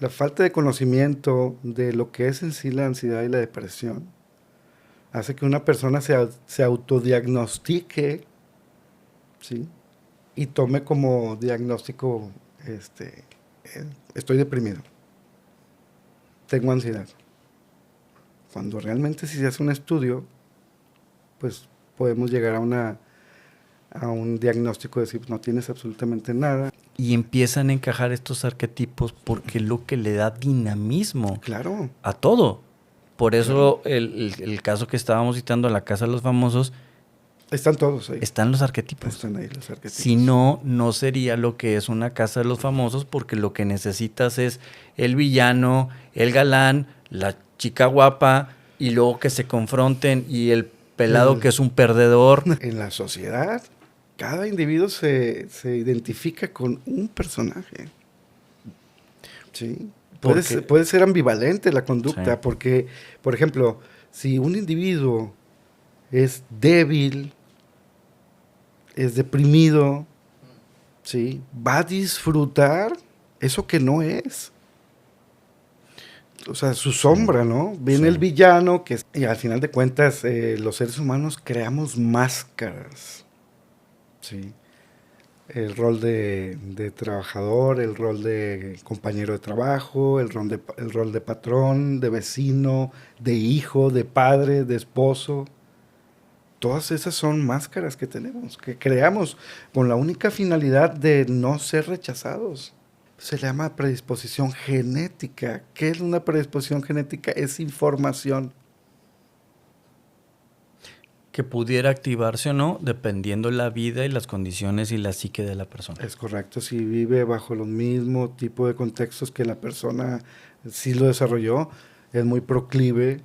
La falta de conocimiento de lo que es en sí la ansiedad y la depresión hace que una persona se autodiagnostique, ¿sí? Y tome como diagnóstico, estoy deprimido, tengo ansiedad. Cuando realmente si se hace un estudio, pues podemos llegar a un diagnóstico de decir, no tienes absolutamente nada. Y empiezan a encajar estos arquetipos porque es lo que le da dinamismo Claro, a todo. Por eso claro. el caso que estábamos citando, La Casa de los Famosos, Están todos ahí. están los arquetipos. Están ahí los Si arquetipos. no, no sería lo que es una Casa de los Famosos, porque lo que necesitas es el villano, el galán, la chica guapa, y luego que se confronten, y el pelado que es un perdedor. En la sociedad, cada individuo se identifica con un personaje. Sí. Puede ser ambivalente la conducta, Sí. porque, por ejemplo, si un individuo es débil, es deprimido, ¿sí? Va a disfrutar eso que no es. O sea, su sombra, ¿no? Viene el villano, y al final de cuentas, los seres humanos creamos máscaras, ¿sí? El rol de trabajador, el rol de compañero de trabajo, el rol de patrón, de vecino, de hijo, de padre, de esposo. Todas esas son máscaras que tenemos, que creamos con la única finalidad de no ser rechazados. Se le llama predisposición genética. ¿Qué es una predisposición genética? Es información. Que pudiera activarse o no, dependiendo la vida y las condiciones y la psique de la persona. Es correcto, si vive bajo los mismos tipos de contextos que la persona sí lo desarrolló, es muy proclive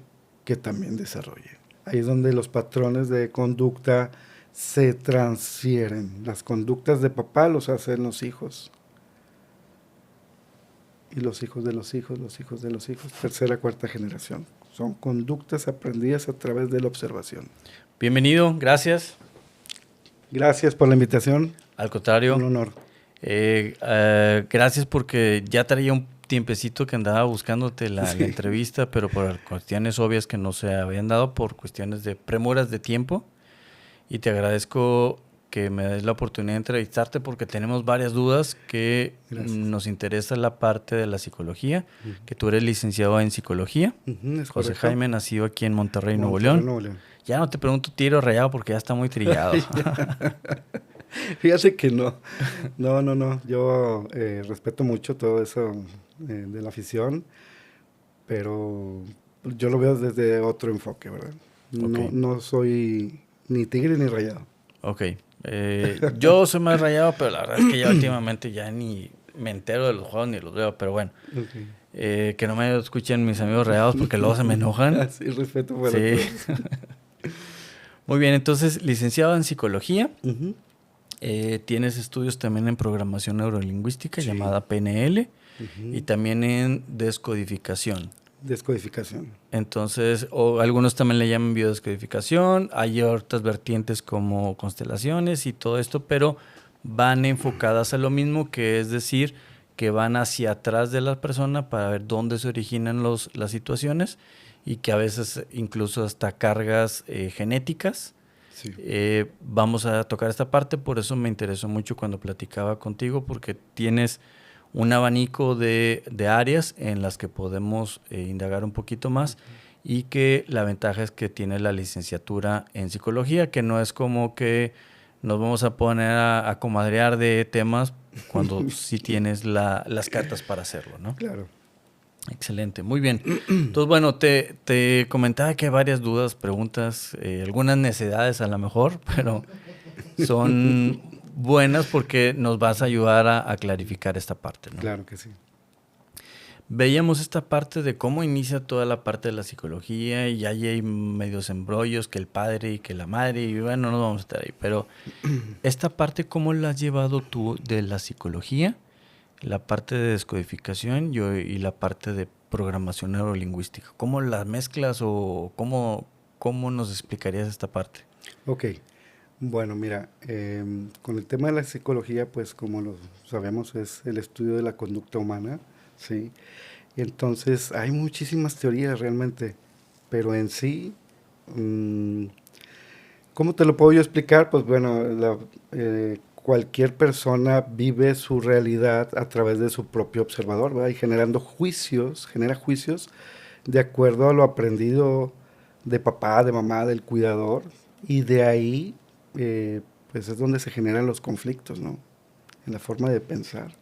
que también desarrolle. Ahí es donde los patrones de conducta se transfieren. Las conductas de papá los hacen los hijos. Y los hijos de los hijos, los hijos de los hijos, tercera, cuarta generación. Son conductas aprendidas a través de la observación. Bienvenido, gracias. Gracias por la invitación. Al contrario. Un honor. Gracias porque ya traía un tiempecito que andaba buscándote la entrevista, pero por cuestiones obvias que no se habían dado, por cuestiones de premuras de tiempo. Y te agradezco que me des la oportunidad de entrevistarte porque tenemos varias dudas que nos interesa la parte de la psicología, que tú eres licenciado en psicología. José Jaime, nacido aquí en Monterrey, Nuevo León. Ya no te pregunto tiro rayado porque ya está muy trillado. Fíjate que no. No. Yo respeto mucho todo eso de la afición, pero yo lo veo desde otro enfoque, ¿verdad? Okay. No soy ni tigre ni rayado. Ok. Yo soy más rayado, pero la verdad es que ya últimamente ya ni me entero de los juegos ni los veo, pero bueno. Okay. Que no me escuchen mis amigos rayados porque luego se me enojan. Sí, respeto por sí. Muy bien, entonces, licenciado en psicología. Tienes estudios también en programación neurolingüística, llamada PNL, y también en descodificación. Descodificación. Entonces, algunos también le llaman biodescodificación, hay otras vertientes como constelaciones y todo esto, pero van enfocadas a lo mismo, que es decir, que van hacia atrás de la persona para ver dónde se originan las situaciones y que a veces incluso hasta cargas genéticas. Sí. Vamos a tocar esta parte, por eso me interesó mucho cuando platicaba contigo, porque tienes un abanico de áreas en las que podemos indagar un poquito más y que la ventaja es que tiene la licenciatura en psicología, que no es como que nos vamos a poner a comadrear de temas cuando sí tienes las cartas para hacerlo, ¿no? Claro. Excelente, muy bien. Entonces, bueno, te comentaba que hay varias dudas, preguntas, algunas necedades a lo mejor, pero son buenas porque nos vas a ayudar a clarificar esta parte, ¿no? Claro que sí. Veíamos esta parte de cómo inicia toda la parte de la psicología y ahí hay medios embrollos, que el padre y que la madre, y bueno, no vamos a estar ahí, pero esta parte, ¿cómo la has llevado tú de la psicología? La parte de descodificación y la parte de programación neurolingüística. ¿Cómo las mezclas o cómo nos explicarías esta parte? Ok, bueno, mira, con el tema de la psicología, pues como lo sabemos, es el estudio de la conducta humana, ¿sí? Y entonces hay muchísimas teorías realmente, pero en sí, ¿cómo te lo puedo yo explicar? Pues bueno, cualquier persona vive su realidad a través de su propio observador, ¿verdad? Y genera juicios de acuerdo a lo aprendido de papá, de mamá, del cuidador, y de ahí, pues es donde se generan los conflictos, ¿no? En la forma de pensar,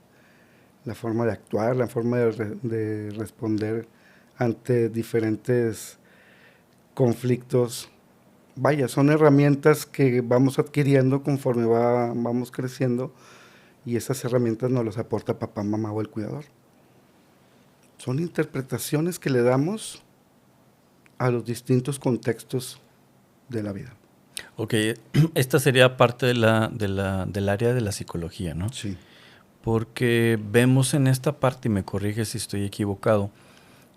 la forma de actuar, la forma de responder ante diferentes conflictos. Vaya, son herramientas que vamos adquiriendo conforme vamos creciendo, y esas herramientas nos las aporta papá, mamá o el cuidador. Son interpretaciones que le damos a los distintos contextos de la vida. Ok, esta sería parte del área de la psicología, ¿no? Sí. Porque vemos en esta parte, y me corrige si estoy equivocado,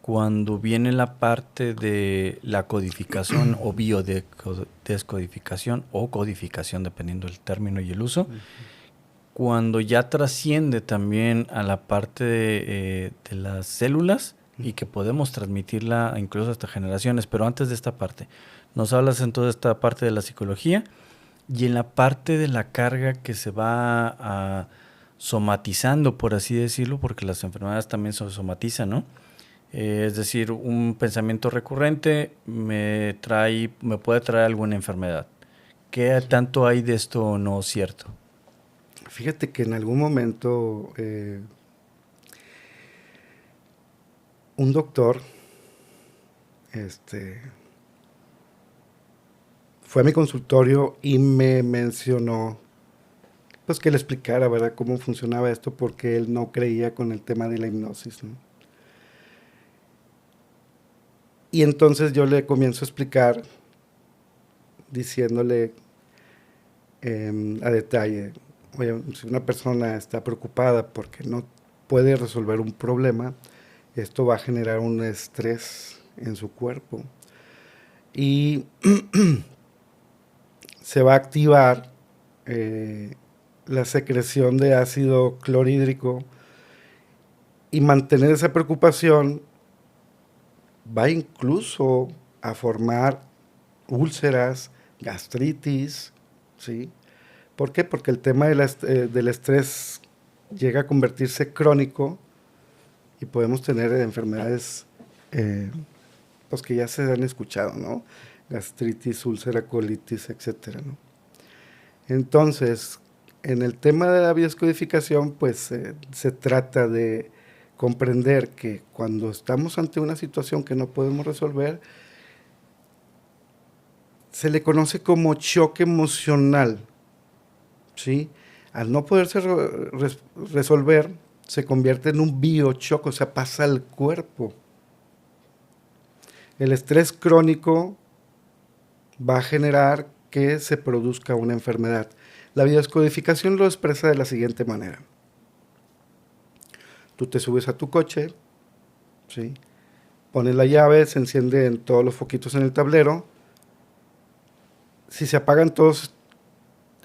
cuando viene la parte de la codificación o biodescodificación o codificación, dependiendo del término y el uso, cuando ya trasciende también a la parte de las células y que podemos transmitirla incluso hasta generaciones. Pero antes de esta parte, nos hablas en toda esta parte de la psicología y en la parte de la carga que se va somatizando, por así decirlo, porque las enfermedades también se somatizan, ¿no? Es decir, un pensamiento recurrente me puede traer alguna enfermedad. ¿Qué tanto hay de esto no cierto? Fíjate que en algún momento un doctor fue a mi consultorio y me mencionó pues que le explicara, ¿verdad?, cómo funcionaba esto, porque él no creía con el tema de la hipnosis, ¿no? Y entonces yo le comienzo a explicar diciéndole a detalle, oye, si una persona está preocupada porque no puede resolver un problema, esto va a generar un estrés en su cuerpo y se va a activar la secreción de ácido clorhídrico, y mantener esa preocupación va incluso a formar úlceras, gastritis, ¿sí? ¿Por qué? Porque el tema del estrés llega a convertirse crónico y podemos tener enfermedades pues que ya se han escuchado, ¿no? Gastritis, úlcera, colitis, etcétera, ¿no? Entonces, en el tema de la biodescodificación, pues se trata de comprender que cuando estamos ante una situación que no podemos resolver, se le conoce como choque emocional, ¿sí? Al no poderse resolver, se convierte en un biochoque, o sea, pasa al cuerpo. El estrés crónico va a generar que se produzca una enfermedad. La biodescodificación lo expresa de la siguiente manera. Tú te subes a tu coche, ¿sí? Pones la llave, se encienden todos los foquitos en el tablero. Si se apagan todos,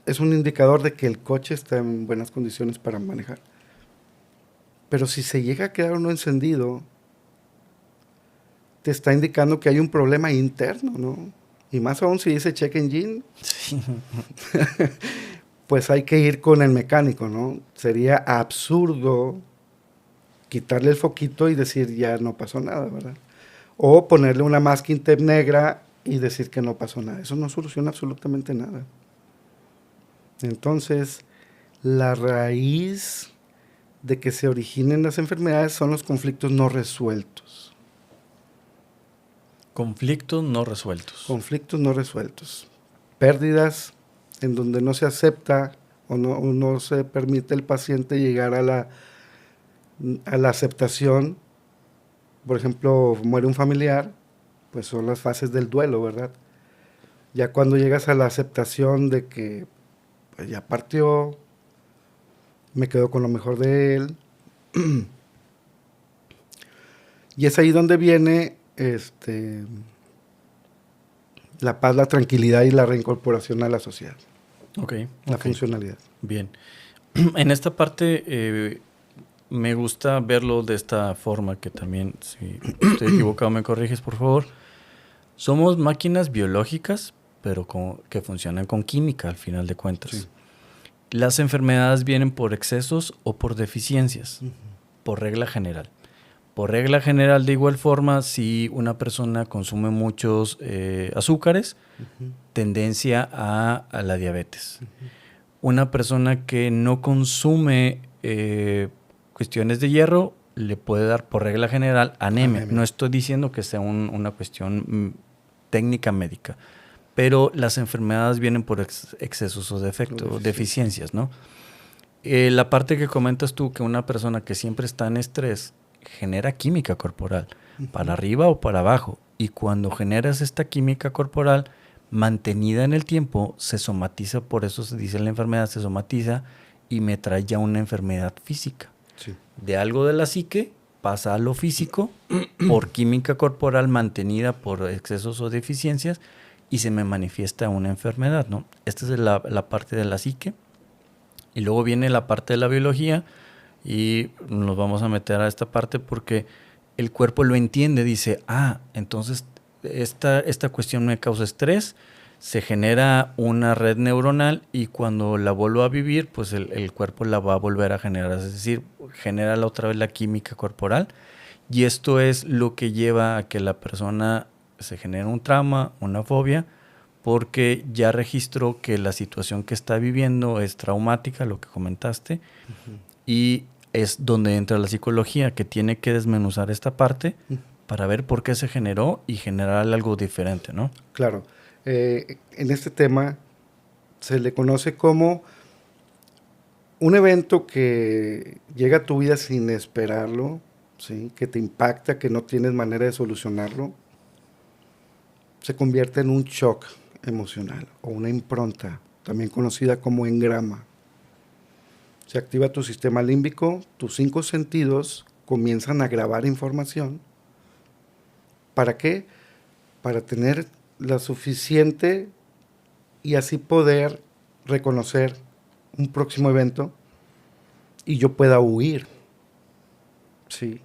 es un indicador de que el coche está en buenas condiciones para manejar. Pero si se llega a quedar uno encendido, te está indicando que hay un problema interno, ¿no? Y más aún si dice check engine, sí. Pues hay que ir con el mecánico, ¿no? Sería absurdo quitarle el foquito y decir ya no pasó nada, ¿verdad? O ponerle una masking tape negra y decir que no pasó nada. Eso no soluciona absolutamente nada. Entonces, la raíz de que se originen las enfermedades son los conflictos no resueltos. Conflictos no resueltos. Conflictos no resueltos. Pérdidas en donde no se acepta o no se permite al paciente llegar a la aceptación. Por ejemplo, muere un familiar, pues son las fases del duelo, ¿verdad? Ya cuando llegas a la aceptación de que pues ya partió, me quedo con lo mejor de él, y es ahí donde viene la paz, la tranquilidad y la reincorporación a la sociedad. La funcionalidad. Bien. En esta parte me gusta verlo de esta forma, que también, si estoy equivocado, me corriges, por favor. Somos máquinas biológicas, pero que funcionan con química, al final de cuentas. Sí. Las enfermedades vienen por excesos o por deficiencias, por regla general. Por regla general, de igual forma, si una persona consume muchos azúcares, tendencia a la diabetes. Una persona que no consume cuestiones de hierro, le puede dar por regla general anemia. No estoy diciendo que sea una cuestión técnica médica, pero las enfermedades vienen por excesos o defectos, deficiencias, ¿no? La parte que comentas tú, que una persona que siempre está en estrés genera química corporal, para arriba o para abajo, y cuando generas esta química corporal mantenida en el tiempo, se somatiza, por eso se dice la enfermedad, se somatiza y me trae ya una enfermedad física. Sí. De algo de la psique pasa a lo físico por química corporal mantenida por excesos o deficiencias y se me manifiesta una enfermedad, ¿no? Esta es la parte de la psique. Y luego viene la parte de la biología y nos vamos a meter a esta parte porque el cuerpo lo entiende, dice, entonces esta cuestión me causa estrés, se genera una red neuronal y cuando la vuelvo a vivir, pues el cuerpo la va a volver a generar, es decir, genera otra vez la química corporal y esto es lo que lleva a que la persona se genere un trauma, una fobia, porque ya registró que la situación que está viviendo es traumática, lo que comentaste, y es donde entra la psicología, que tiene que desmenuzar esta parte para ver por qué se generó y generar algo diferente, ¿no? Claro. En este tema se le conoce como un evento que llega a tu vida sin esperarlo, ¿sí? Que te impacta, que no tienes manera de solucionarlo, se convierte en un shock emocional o una impronta, también conocida como engrama. Se activa tu sistema límbico, tus 5 sentidos comienzan a grabar información. ¿Para qué? Para tener la suficiente y así poder reconocer un próximo evento y yo pueda huir. Sí.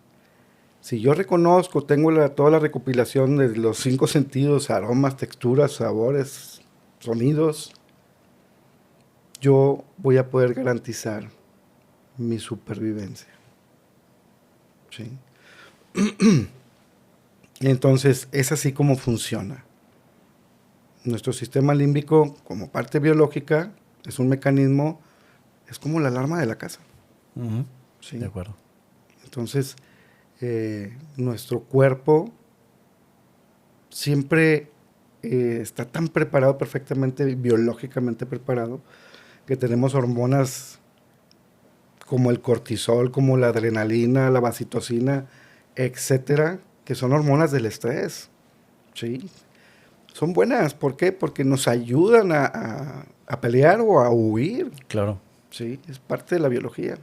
Si yo reconozco, tengo toda la recopilación de los 5 sentidos, aromas, texturas, sabores, sonidos, yo voy a poder garantizar mi supervivencia. ¿Sí? Entonces, es así como funciona. Nuestro sistema límbico, como parte biológica, es un mecanismo, es como la alarma de la casa. ¿Sí? De acuerdo. Entonces, nuestro cuerpo siempre está tan preparado, perfectamente biológicamente preparado, que tenemos hormonas como el cortisol, como la adrenalina, la vasopresina, etcétera, que son hormonas del estrés. ¿Sí? Son buenas. ¿Por qué? Porque nos ayudan a pelear o a huir. Claro. Sí, es parte de la biología.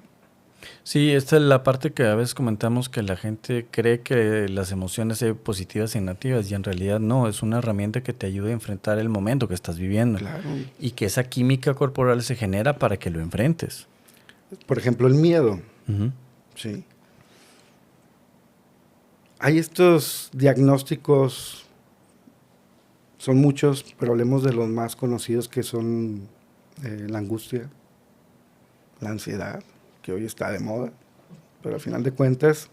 Sí, esta es la parte que a veces comentamos, que la gente cree que las emociones son positivas y negativas y en realidad no, es una herramienta que te ayuda a enfrentar el momento que estás viviendo. Claro. Y que esa química corporal se genera para que lo enfrentes. Por ejemplo, el miedo. Sí. Hay estos diagnósticos, son muchos, pero hablemos de los más conocidos, que son la angustia, la ansiedad, que hoy está de moda, pero al final de cuentas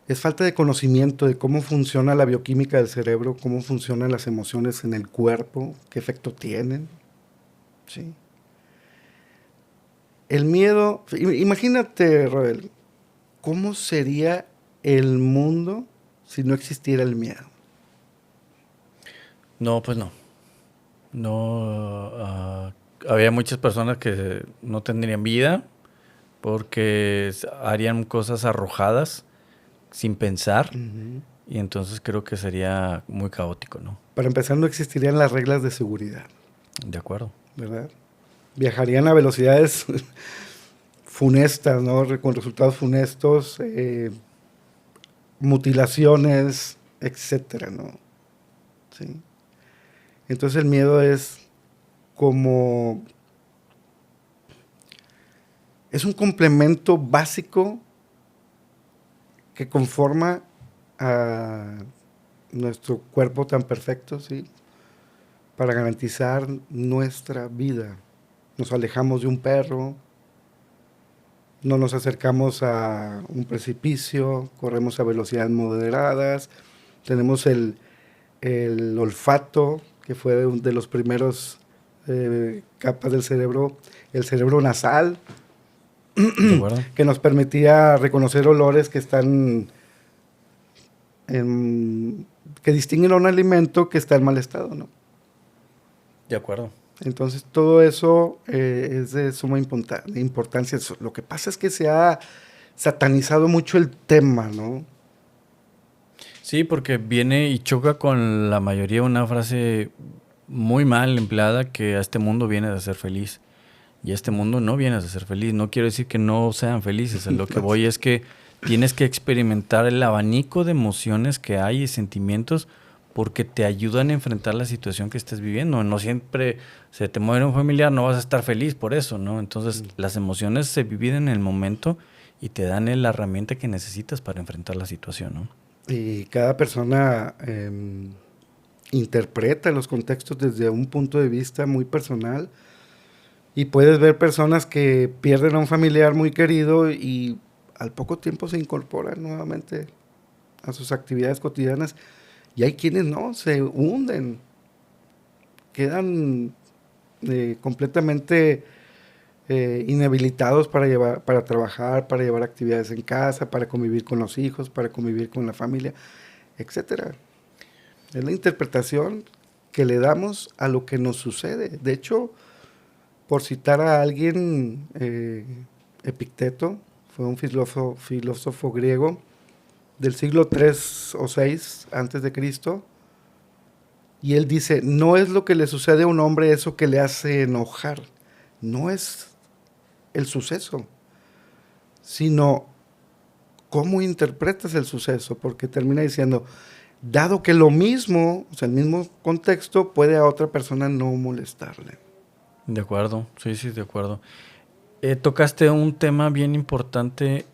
es falta de conocimiento de cómo funciona la bioquímica del cerebro, cómo funcionan las emociones en el cuerpo, qué efecto tienen. ¿Sí? El miedo, imagínate, Roel, ¿cómo sería el mundo si no existiera el miedo? No, pues no. No, había muchas personas que no tendrían vida porque harían cosas arrojadas sin pensar y entonces creo que sería muy caótico, ¿no? Para empezar, no existirían las reglas de seguridad. De acuerdo. ¿Verdad? Viajarían a velocidades funestas, ¿no? Con resultados funestos, mutilaciones, etcétera, ¿no? ¿Sí? Entonces el miedo es como es un complemento básico que conforma a nuestro cuerpo tan perfecto, ¿sí? Para garantizar nuestra vida. Nos alejamos de un perro, no nos acercamos a un precipicio, corremos a velocidades moderadas, tenemos el olfato, que fue de los primeros capas del cerebro, el cerebro nasal, ¿De acuerdo? que nos permitía reconocer olores que distinguen a un alimento que está en mal estado, ¿no? De acuerdo. Entonces todo eso es de suma importancia. Lo que pasa es que se ha satanizado mucho el tema, ¿no? Sí, porque viene y choca con la mayoría una frase muy mal empleada que a este mundo viene a ser feliz. Y a este mundo no vienes a ser feliz. No quiero decir que no sean felices. A lo que voy es que tienes que experimentar el abanico de emociones que hay y sentimientos porque te ayudan a enfrentar la situación que estés viviendo. No siempre se te muere un familiar, no vas a estar feliz por eso, ¿no? Entonces, las emociones se viven en el momento y te dan la herramienta que necesitas para enfrentar la situación, ¿no? Y cada persona interpreta los contextos desde un punto de vista muy personal. Y puedes ver personas que pierden a un familiar muy querido y al poco tiempo se incorporan nuevamente a sus actividades cotidianas. Y hay quienes no, se hunden, quedan completamente inhabilitados para trabajar, para llevar actividades en casa, para convivir con los hijos, para convivir con la familia, etcétera. Es la interpretación que le damos a lo que nos sucede. De hecho, por citar a alguien, Epicteto, fue un filósofo griego del siglo 3 o 6 antes de Cristo, y él dice, no es lo que le sucede a un hombre eso que le hace enojar, no es el suceso, sino cómo interpretas el suceso, porque termina diciendo, dado que lo mismo, o sea, el mismo contexto, puede a otra persona no molestarle. De acuerdo, sí, sí, de acuerdo. Tocaste un tema bien importante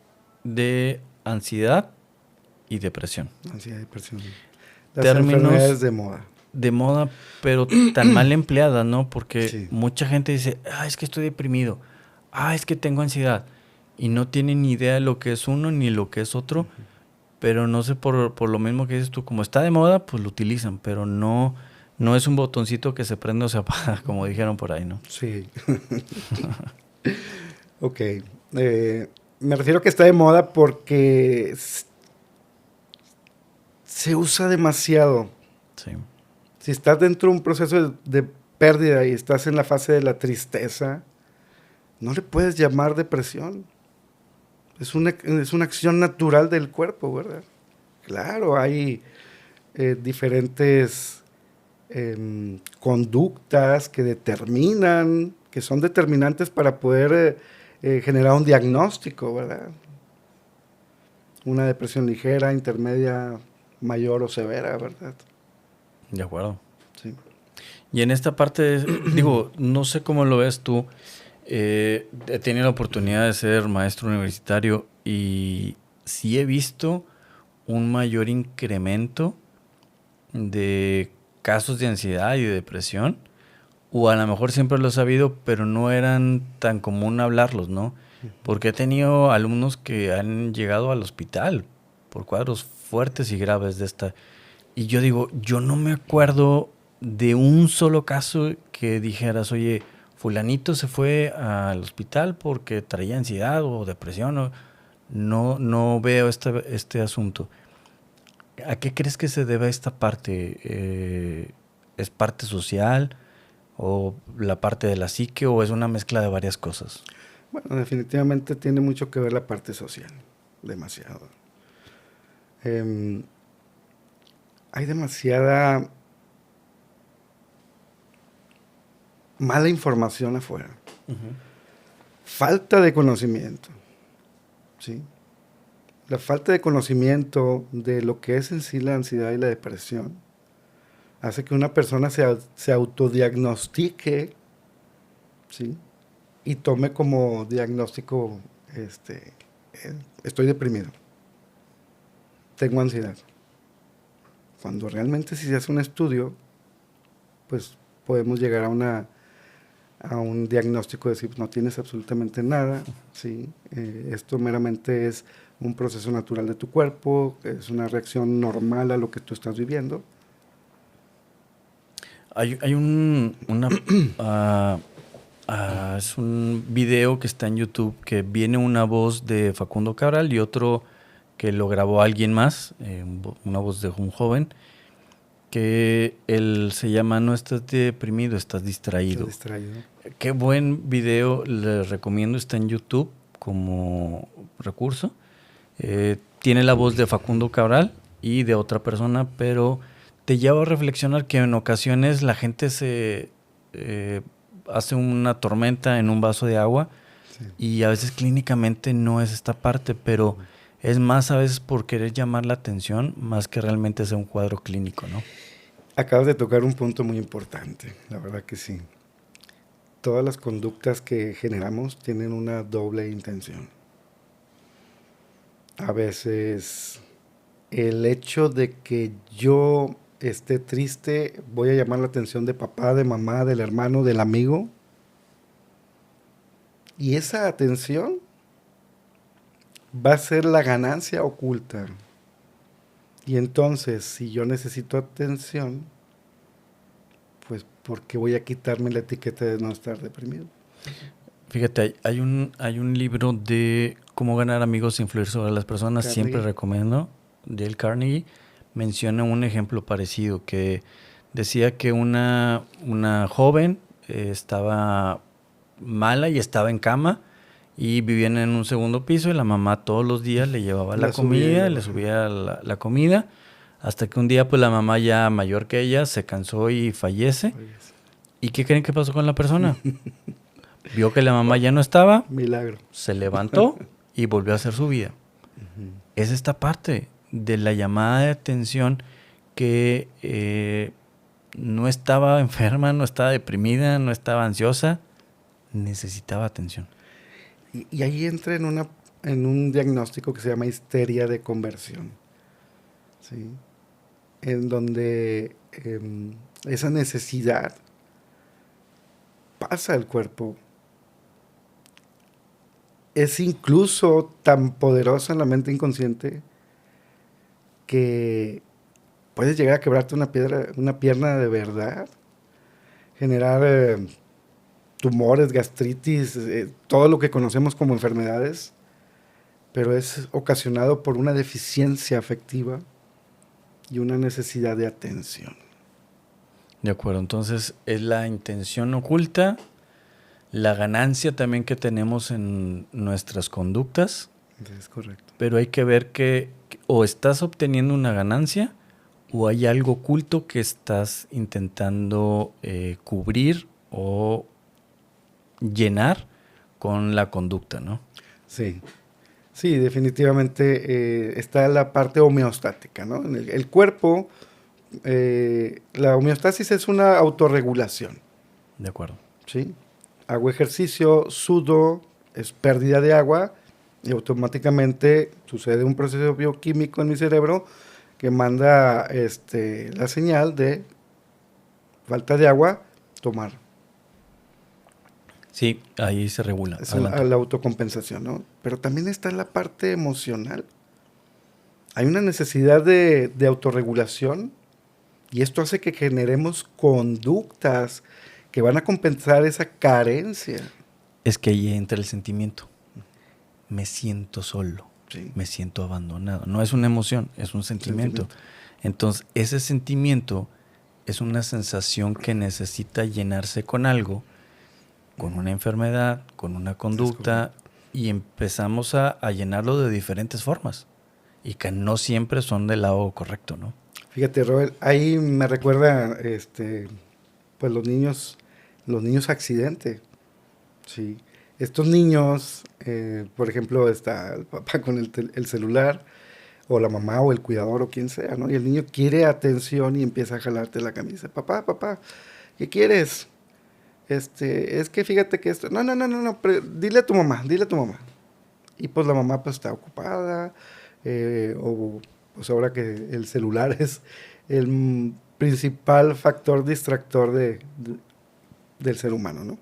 de ansiedad y depresión. Ansiedad y depresión. Las Términos enfermedades de moda. de moda, pero tan mal empleadas, ¿no? Porque Sí. mucha gente dice, es que estoy deprimido, es que tengo ansiedad, y no tienen ni idea de lo que es uno ni lo que es otro, pero no sé por lo mismo que dices tú, como está de moda, pues lo utilizan, pero no es un botoncito que se prende o se apaga, como dijeron por ahí, ¿no? Sí. Ok. Me refiero a que está de moda porque se usa demasiado. Sí. Si estás dentro de un proceso de pérdida y estás en la fase de la tristeza, no le puedes llamar depresión. Es una acción natural del cuerpo, ¿verdad? Claro, hay diferentes conductas que son determinantes para poder generar un diagnóstico, ¿verdad? Una depresión ligera, intermedia, mayor o severa, ¿verdad? De acuerdo. Sí. Y en esta parte, digo, no sé cómo lo ves tú. He tenido la oportunidad de ser maestro universitario y sí he visto un mayor incremento de casos de ansiedad y de depresión, o a lo mejor siempre lo he sabido, pero no eran tan común hablarlos, ¿no? Porque he tenido alumnos que han llegado al hospital por cuadros fuertes y graves de esta. Y yo digo, yo no me acuerdo de un solo caso que dijeras, oye, fulanito se fue al hospital porque traía ansiedad o depresión. No veo este asunto. ¿A qué crees que se debe esta parte? ¿Es parte social o la parte de la psique o es una mezcla de varias cosas? Bueno, definitivamente tiene mucho que ver la parte social, demasiado. Hay demasiada mala información afuera. Falta de conocimiento, ¿sí? La falta de conocimiento de lo que es en sí la ansiedad y la depresión hace que una persona se autodiagnostique, ¿sí? y tome como diagnóstico, estoy deprimido, tengo ansiedad. Cuando realmente si se hace un estudio, pues podemos llegar a un diagnóstico de decir, no tienes absolutamente nada, ¿sí? Esto meramente es un proceso natural de tu cuerpo, es una reacción normal a lo que tú estás viviendo. Hay es un video que está en YouTube que viene una voz de Facundo Cabral y otro que lo grabó alguien más, una voz de un joven, que él se llama No estás deprimido, estás distraído. Estás distraído. Qué buen video, les recomiendo, está en YouTube como recurso. Tiene la voz de Facundo Cabral y de otra persona, pero te lleva a reflexionar que en ocasiones la gente se hace una tormenta en un vaso de agua, sí, y a veces clínicamente no es esta parte, pero es más a veces por querer llamar la atención más que realmente sea un cuadro clínico, ¿no? Acabas de tocar un punto muy importante, la verdad que sí. Todas las conductas que generamos tienen una doble intención. A veces el hecho de que yo esté triste, voy a llamar la atención de papá, de mamá, del hermano, del amigo. Y esa atención va a ser la ganancia oculta. Y entonces, si yo necesito atención, pues ¿por qué voy a quitarme la etiqueta de no estar deprimido? Fíjate, hay un libro de cómo ganar amigos e influir sobre las personas, Carnegie. siempre recomiendo, Dale Carnegie, menciona un ejemplo parecido, que decía que una joven estaba mala y estaba en cama y vivían en un segundo piso y la mamá todos los días le llevaba la comida, le subía la comida, hasta que un día pues la mamá ya mayor que ella se cansó y fallece. ¿Y qué creen que pasó con la persona? Vio que la mamá ya no estaba, milagro, se levantó y volvió a hacer su vida. Es esta parte de la llamada de atención que no estaba enferma, no estaba deprimida, no estaba ansiosa, necesitaba atención. Y ahí entra en un diagnóstico que se llama histeria de conversión, ¿sí? En donde esa necesidad pasa al cuerpo. Es incluso tan poderosa en la mente inconsciente que puedes llegar a quebrarte una pierna de verdad, generar tumores, gastritis, todo lo que conocemos como enfermedades, pero es ocasionado por una deficiencia afectiva y una necesidad de atención. De acuerdo, entonces es la intención oculta, la ganancia también que tenemos en nuestras conductas. Es correcto. Pero hay que ver que o estás obteniendo una ganancia o hay algo oculto que estás intentando cubrir o llenar con la conducta, ¿no? Sí, sí, definitivamente está la parte homeostática, ¿no? En el cuerpo, la homeostasis es una autorregulación. De acuerdo. ¿Sí? Hago ejercicio, sudo, es pérdida de agua y automáticamente sucede un proceso bioquímico en mi cerebro que manda la señal de falta de agua, tomar. Sí, ahí se regula. Es la autocompensación, ¿no? Pero también está la parte emocional. Hay una necesidad de autorregulación y esto hace que generemos conductas que van a compensar esa carencia. Es que ahí entra el sentimiento. Me siento solo, sí, me siento abandonado. No es una emoción, es un sentimiento. Entonces, ese sentimiento es una sensación que necesita llenarse con algo, con una enfermedad, con una conducta, y empezamos a llenarlo de diferentes formas. Y que no siempre son del lado correcto, ¿no? Fíjate, Robert, ahí me recuerda, pues los niños accidente, sí. Estos niños, por ejemplo, está el papá con el celular, o la mamá, o el cuidador, o quien sea, ¿no? Y el niño quiere atención y empieza a jalarte la camisa. Papá, ¿qué quieres? es que fíjate que esto, no, dile a tu mamá, Y pues la mamá pues está ocupada, o pues ahora que el celular es el principal factor distractor del ser humano, ¿no?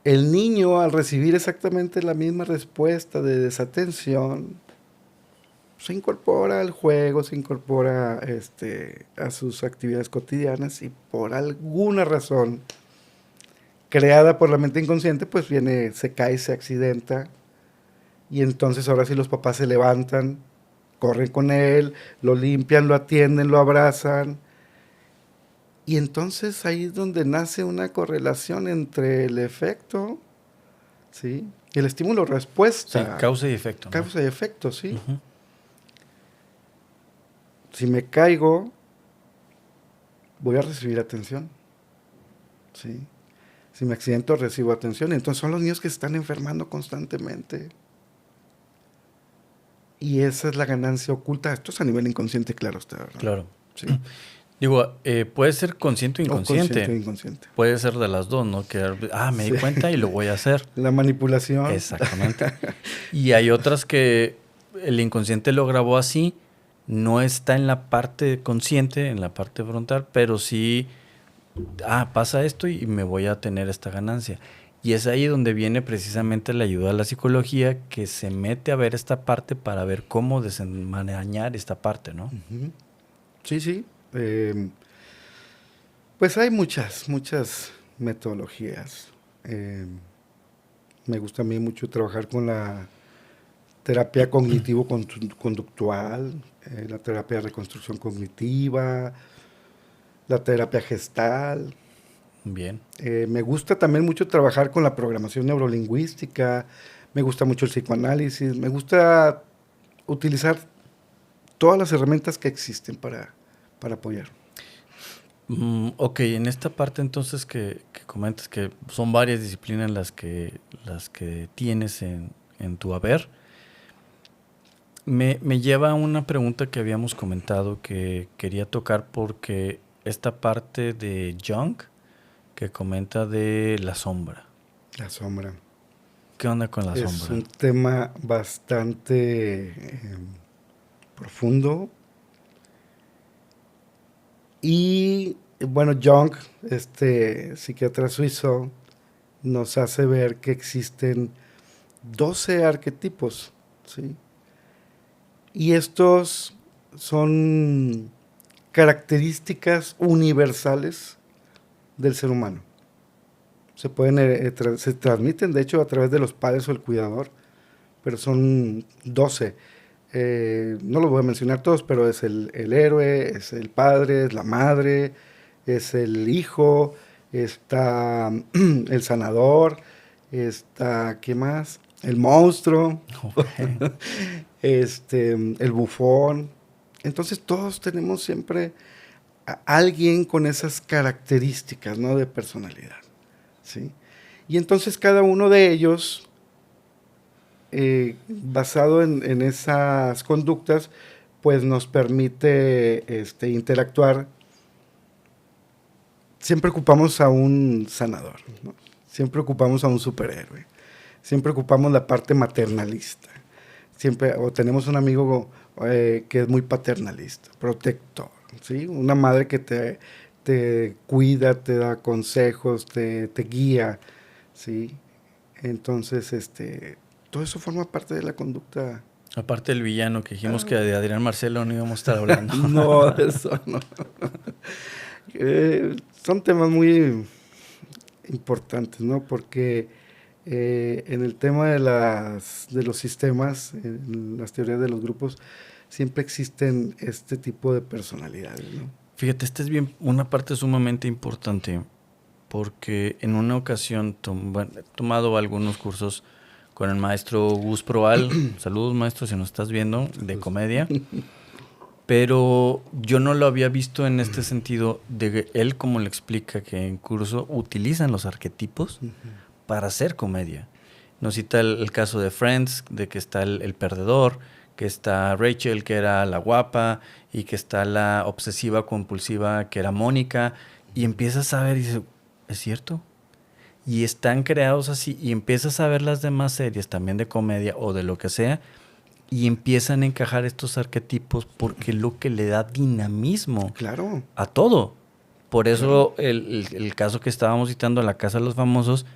El niño, al recibir exactamente la misma respuesta de desatención, se incorpora al juego, se incorpora a sus actividades cotidianas y por alguna razón creada por la mente inconsciente, pues viene, se cae, se accidenta y entonces ahora sí los papás se levantan, corren con él, lo limpian, lo atienden, lo abrazan. Y entonces ahí es donde nace una correlación entre el efecto, ¿sí? Y el estímulo-respuesta. Sí, causa y efecto, ¿no? Causa y efecto, sí. Uh-huh. Si me caigo, voy a recibir atención, ¿sí? Si me accidento, recibo atención. Entonces son los niños que se están enfermando constantemente. Y esa es la ganancia oculta. Esto es a nivel inconsciente, claro está, ¿verdad? Claro. Sí. Digo, puede ser consciente o inconsciente. Consciente o inconsciente. Puede ser de las dos, ¿no? Que, me di cuenta y lo voy a hacer. La manipulación. Exactamente. Y hay otras que el inconsciente lo grabó así, no está en la parte consciente, en la parte frontal, pero sí, pasa esto y me voy a tener esta ganancia. Y es ahí donde viene precisamente la ayuda de la psicología, que se mete a ver esta parte para ver cómo desenmarañar esta parte, ¿no? Uh-huh. Sí. Pues hay muchas metodologías. Me gusta a mí mucho trabajar con la terapia cognitivo-conductual, la terapia de reconstrucción cognitiva, la terapia gestal. Bien. Me gusta también mucho trabajar con la programación neurolingüística, me gusta mucho el psicoanálisis, me gusta utilizar todas las herramientas que existen para apoyar. Ok, en esta parte entonces que comentas que son varias disciplinas las que tienes en tu haber, me lleva a una pregunta que habíamos comentado que quería tocar, porque esta parte de Jung que comenta de la sombra. La sombra. ¿Qué onda con la sombra? Es un tema bastante profundo. Y bueno, Jung, psiquiatra suizo, nos hace ver que existen 12 arquetipos, ¿sí? Y estos son características universales del ser humano. Se transmiten, de hecho, a través de los padres o el cuidador, pero son 12. No los voy a mencionar todos, pero es el héroe, es el padre, es la madre, es el hijo, está el sanador, está, ¿qué más? El monstruo, okay. El bufón. Entonces todos tenemos siempre a alguien con esas características, ¿no?, de personalidad, ¿sí? Y entonces cada uno de ellos, basado en esas conductas, pues nos permite interactuar. Siempre ocupamos a un sanador, ¿no? Siempre ocupamos a un superhéroe, siempre ocupamos la parte maternalista, o tenemos un amigo que es muy paternalista, protector, ¿sí? Una madre que te cuida, te da consejos, te guía, ¿sí? Entonces, todo eso forma parte de la conducta. Aparte del villano, que dijimos que de Adrián Marcelo no íbamos a estar hablando. No, eso no. Son temas muy importantes, ¿no? Porque en el tema de los sistemas, en las teorías de los grupos, siempre existen este tipo de personalidades, ¿no? Fíjate, esta es una parte sumamente importante, porque en una ocasión he tomado algunos cursos con el maestro Gus Proal. Saludos, maestro, si nos estás viendo, de comedia. Pero yo no lo había visto en este sentido de él, como le explica, que en curso utilizan los arquetipos para hacer comedia. Nos cita el caso de Friends, de que está el perdedor, que está Rachel, que era la guapa, y que está la obsesiva compulsiva, que era Mónica, y empiezas a ver y dices, es cierto. Y están creados así y empiezas a ver las demás series también de comedia o de lo que sea y empiezan a encajar estos arquetipos porque es lo que le da dinamismo Claro. a todo. Por eso el caso que estábamos citando, La Casa de los Famosos,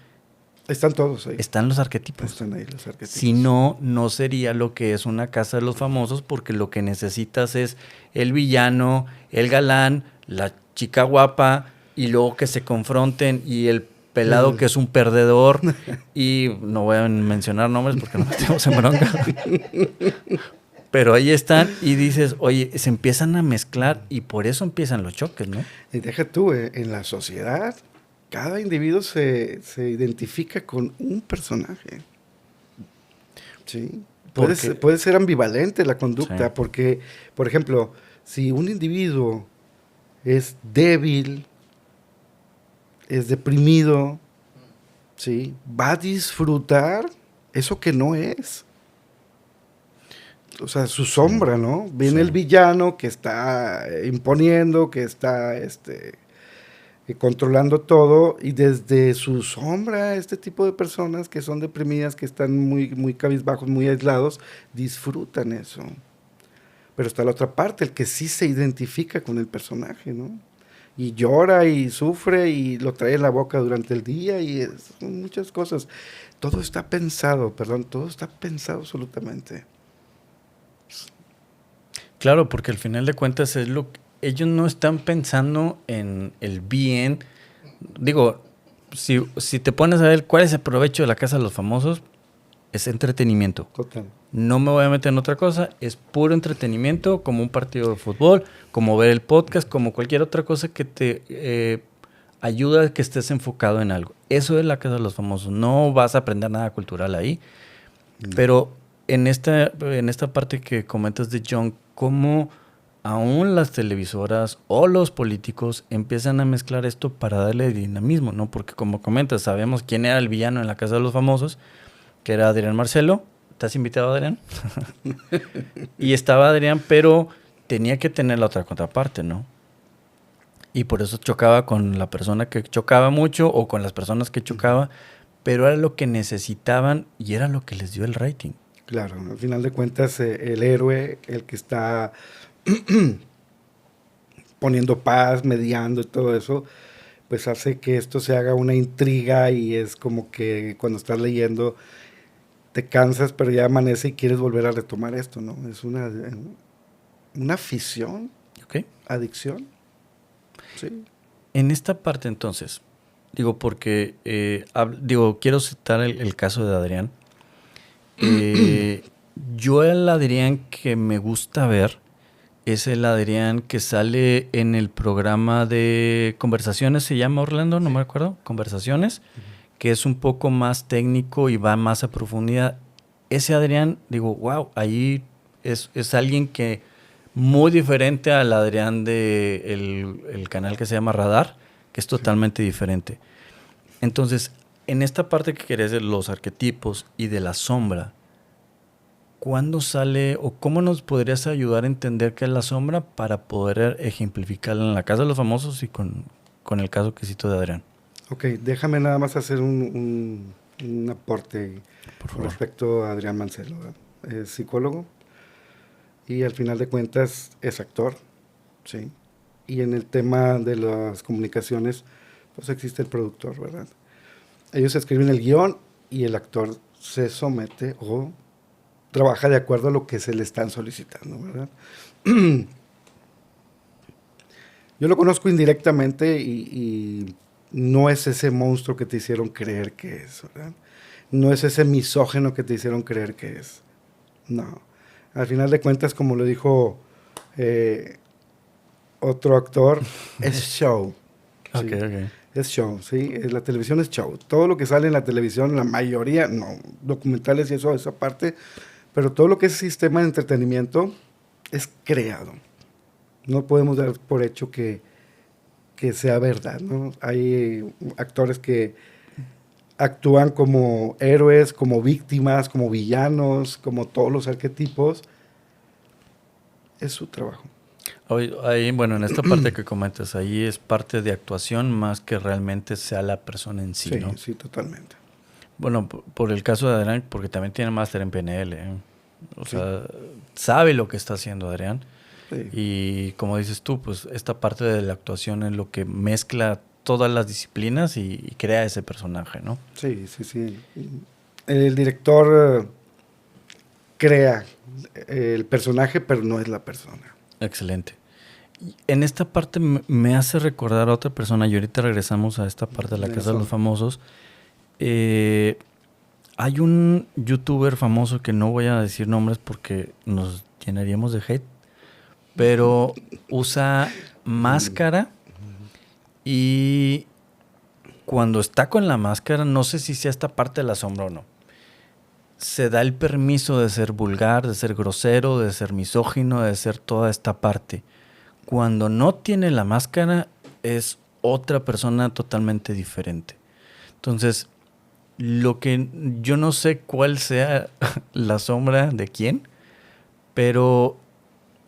Están todos ahí. están los arquetipos. Están ahí los arquetipos. Si no, no sería lo que es una Casa de los Famosos porque lo que necesitas es el villano, el galán, la chica guapa y luego que se confronten y el pelado que es un perdedor y no voy a mencionar nombres porque no metemos en bronca. Pero ahí están y dices, oye, se empiezan a mezclar y por eso empiezan los choques, ¿no? Y deja tú, en la sociedad, cada individuo se identifica con un personaje. Sí. Puede ser ambivalente la conducta, Sí. porque, por ejemplo, si un individuo es débil, es deprimido, ¿sí? Va a disfrutar eso que no es. O sea, su sombra, ¿no? Viene el villano que está imponiendo, que está controlando todo, y desde su sombra, este tipo de personas que son deprimidas, que están muy, muy cabizbajos, muy aislados, disfrutan eso. Pero está la otra parte, el que sí se identifica con el personaje, ¿no? Y llora y sufre y lo trae en la boca durante el día y son muchas cosas. Todo está pensado absolutamente. Claro, porque al final de cuentas es lo que ellos no están pensando en el bien. Digo, si te pones a ver cuál es el provecho de La Casa de los Famosos, es entretenimiento. Total. No me voy a meter en otra cosa, es puro entretenimiento, como un partido de fútbol, como ver el podcast, como cualquier otra cosa que te ayuda a que estés enfocado en algo. Eso es La Casa de los Famosos. No vas a aprender nada cultural ahí. Pero en esta parte que comentas de John, cómo aún las televisoras o los políticos empiezan a mezclar esto para darle dinamismo, ¿no? Porque como comentas, sabemos quién era el villano en La Casa de los Famosos, que era Adrián Marcelo. ¿Estás invitado, Adrián? Y estaba Adrián, pero tenía que tener la otra contraparte, ¿no? Y por eso chocaba con la persona que chocaba mucho o con las personas que chocaba, pero era lo que necesitaban y era lo que les dio el rating. Claro, al final de cuentas, el héroe, el que está poniendo paz, mediando y todo eso, pues hace que esto se haga una intriga y es como que cuando estás leyendo te cansas, pero ya amanece y quieres volver a retomar esto, ¿no? Es una afición, ¿Ok? adicción. Sí. En esta parte entonces, digo porque, quiero citar el caso de Adrián. Yo el Adrián que me gusta ver es el Adrián que sale en el programa de Conversaciones, se llama Orlando, no me acuerdo, Conversaciones, que es un poco más técnico y va más a profundidad. Ese Adrián, digo, wow, ahí es alguien que muy diferente al Adrián de el canal que se llama Radar, que es totalmente diferente. Entonces, en esta parte que querés de los arquetipos y de la sombra, ¿cuándo sale o cómo nos podrías ayudar a entender qué es la sombra para poder ejemplificarla en La Casa de los Famosos y con el caso que cito de Adrián? Ok, déjame nada más hacer un aporte con respecto a Adrián Marcelo, ¿verdad? Es psicólogo y al final de cuentas es actor, ¿sí? Y en el tema de las comunicaciones, pues existe el productor, ¿verdad? Ellos escriben el guión y el actor se somete o trabaja de acuerdo a lo que se le están solicitando, ¿verdad? Yo lo conozco indirectamente y no es ese monstruo que te hicieron creer que es, ¿verdad? No es ese misógeno que te hicieron creer que es. No. Al final de cuentas, como lo dijo otro actor, es show. ¿sí? Okay. Es show, ¿sí? La televisión es show. Todo lo que sale en la televisión, la mayoría, no, documentales y eso, esa parte, pero todo lo que es sistema de entretenimiento es creado. No podemos dar por hecho que sea verdad, ¿no? Hay actores que actúan como héroes, como víctimas, como villanos, como todos los arquetipos. Es su trabajo. Ahí, bueno, en esta parte que comentas, ahí es parte de actuación más que realmente sea la persona en sí, Sí, ¿no? sí, totalmente. Bueno, por el caso de Adrián, porque también tiene máster en PNL, ¿eh? O Sí, sea, sabe lo que está haciendo Adrián. sí. Y como dices tú, pues esta parte de la actuación es lo que mezcla todas las disciplinas y crea ese personaje, ¿no? Sí, sí, sí. El director crea el personaje, pero no es la persona. Excelente. Y en esta parte me hace recordar a otra persona, y ahorita regresamos a esta parte de la De la Casa de los sombra. Famosos. Eh, Hay un youtuber famoso que no voy a decir nombres porque nos llenaríamos de hate, pero usa máscara y cuando está con la máscara, no sé si sea esta parte de la sombra o no, se da el permiso de ser vulgar, de ser grosero, de ser misógino, de ser toda esta parte. Cuando no tiene la máscara, es otra persona totalmente diferente. Entonces, lo que yo no sé cuál sea la sombra de quién, pero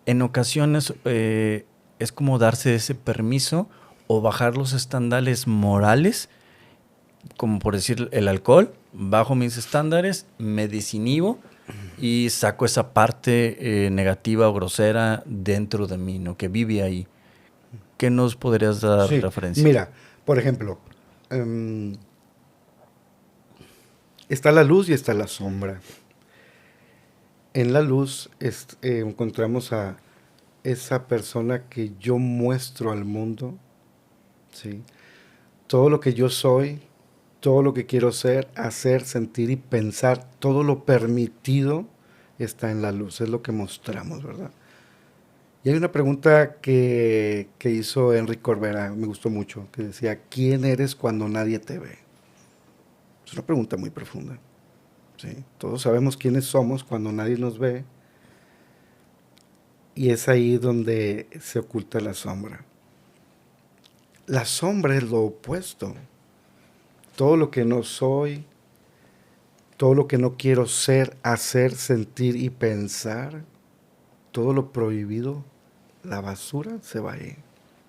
en ocasiones es como darse ese permiso o bajar los estándares morales, como por decir el alcohol, bajo mis estándares, me desinhibo y saco esa parte negativa o grosera dentro de mí, ¿no? Que vive ahí. ¿Qué nos podrías dar Sí, referencia? mira, por ejemplo, em, está la luz y está la sombra. En la luz encontramos a esa persona que yo muestro al mundo, ¿sí? Todo lo que yo soy, todo lo que quiero ser, hacer, sentir y pensar, todo lo permitido está en la luz, es lo que mostramos, ¿verdad? Y hay una pregunta que hizo Enrique Corbera, me gustó mucho, que decía, ¿quién eres cuando nadie te ve? Es una pregunta muy profunda, ¿sí? Todos sabemos quiénes somos cuando nadie nos ve y es ahí donde se oculta la sombra. La sombra es lo opuesto. Todo lo que no soy, todo lo que no quiero ser, hacer, sentir y pensar, todo lo prohibido, la basura se va ahí.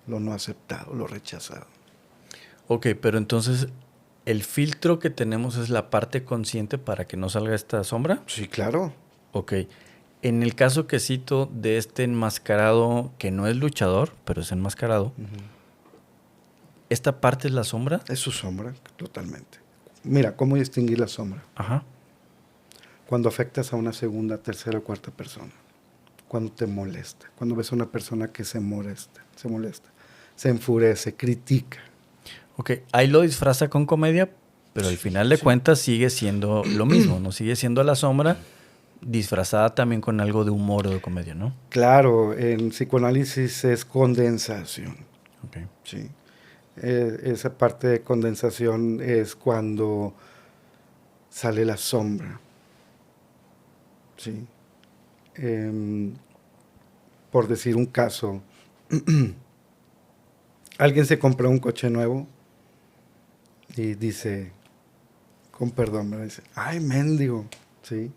Lo no aceptado, lo rechazado. Ok, pero entonces el filtro que tenemos es la parte consciente para que no salga esta sombra. Sí, claro. Ok. En el caso que cito de este enmascarado que no es luchador, pero es enmascarado, ¿esta parte es la sombra? Es su sombra, totalmente. Mira, ¿cómo distinguir la sombra? Ajá. Cuando afectas a una segunda, tercera o cuarta persona. Cuando te molesta. Cuando ves a una persona que se molesta, se enfurece, critica. Ok, ahí lo disfraza con comedia, pero al final de Sí. cuentas sigue siendo lo mismo, ¿no? Sigue siendo la sombra disfrazada también con algo de humor o de comedia, ¿no? Claro, en psicoanálisis es condensación. Ok. Sí. Esa parte de condensación es cuando sale la sombra. Sí. Em, por decir un caso, alguien se compró un coche nuevo y dice, con perdón, me dice, ay, mendigo, ¿sí?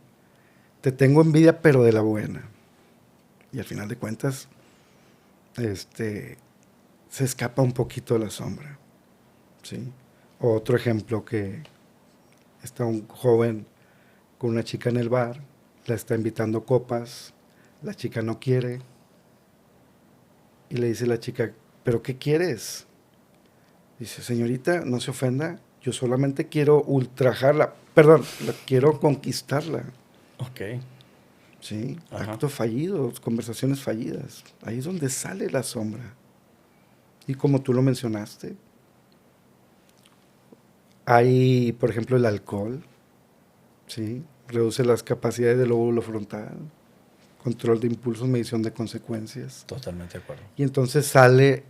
Te tengo envidia, pero de la buena. Y al final de cuentas, se escapa un poquito de la sombra, ¿sí? Otro ejemplo que está un joven con una chica en el bar, la está invitando copas, la chica no quiere, y le dice la chica, ¿pero qué quieres? Dice, señorita, no se ofenda, yo solamente quiero ultrajarla, perdón, quiero conquistarla. Ok. Sí, Ajá. actos fallidos, conversaciones fallidas. Ahí es donde sale la sombra. Y como tú lo mencionaste, hay, por ejemplo, el alcohol, ¿sí? Reduce las capacidades del lóbulo frontal, control de impulsos, medición de consecuencias. Totalmente de acuerdo. Y entonces sale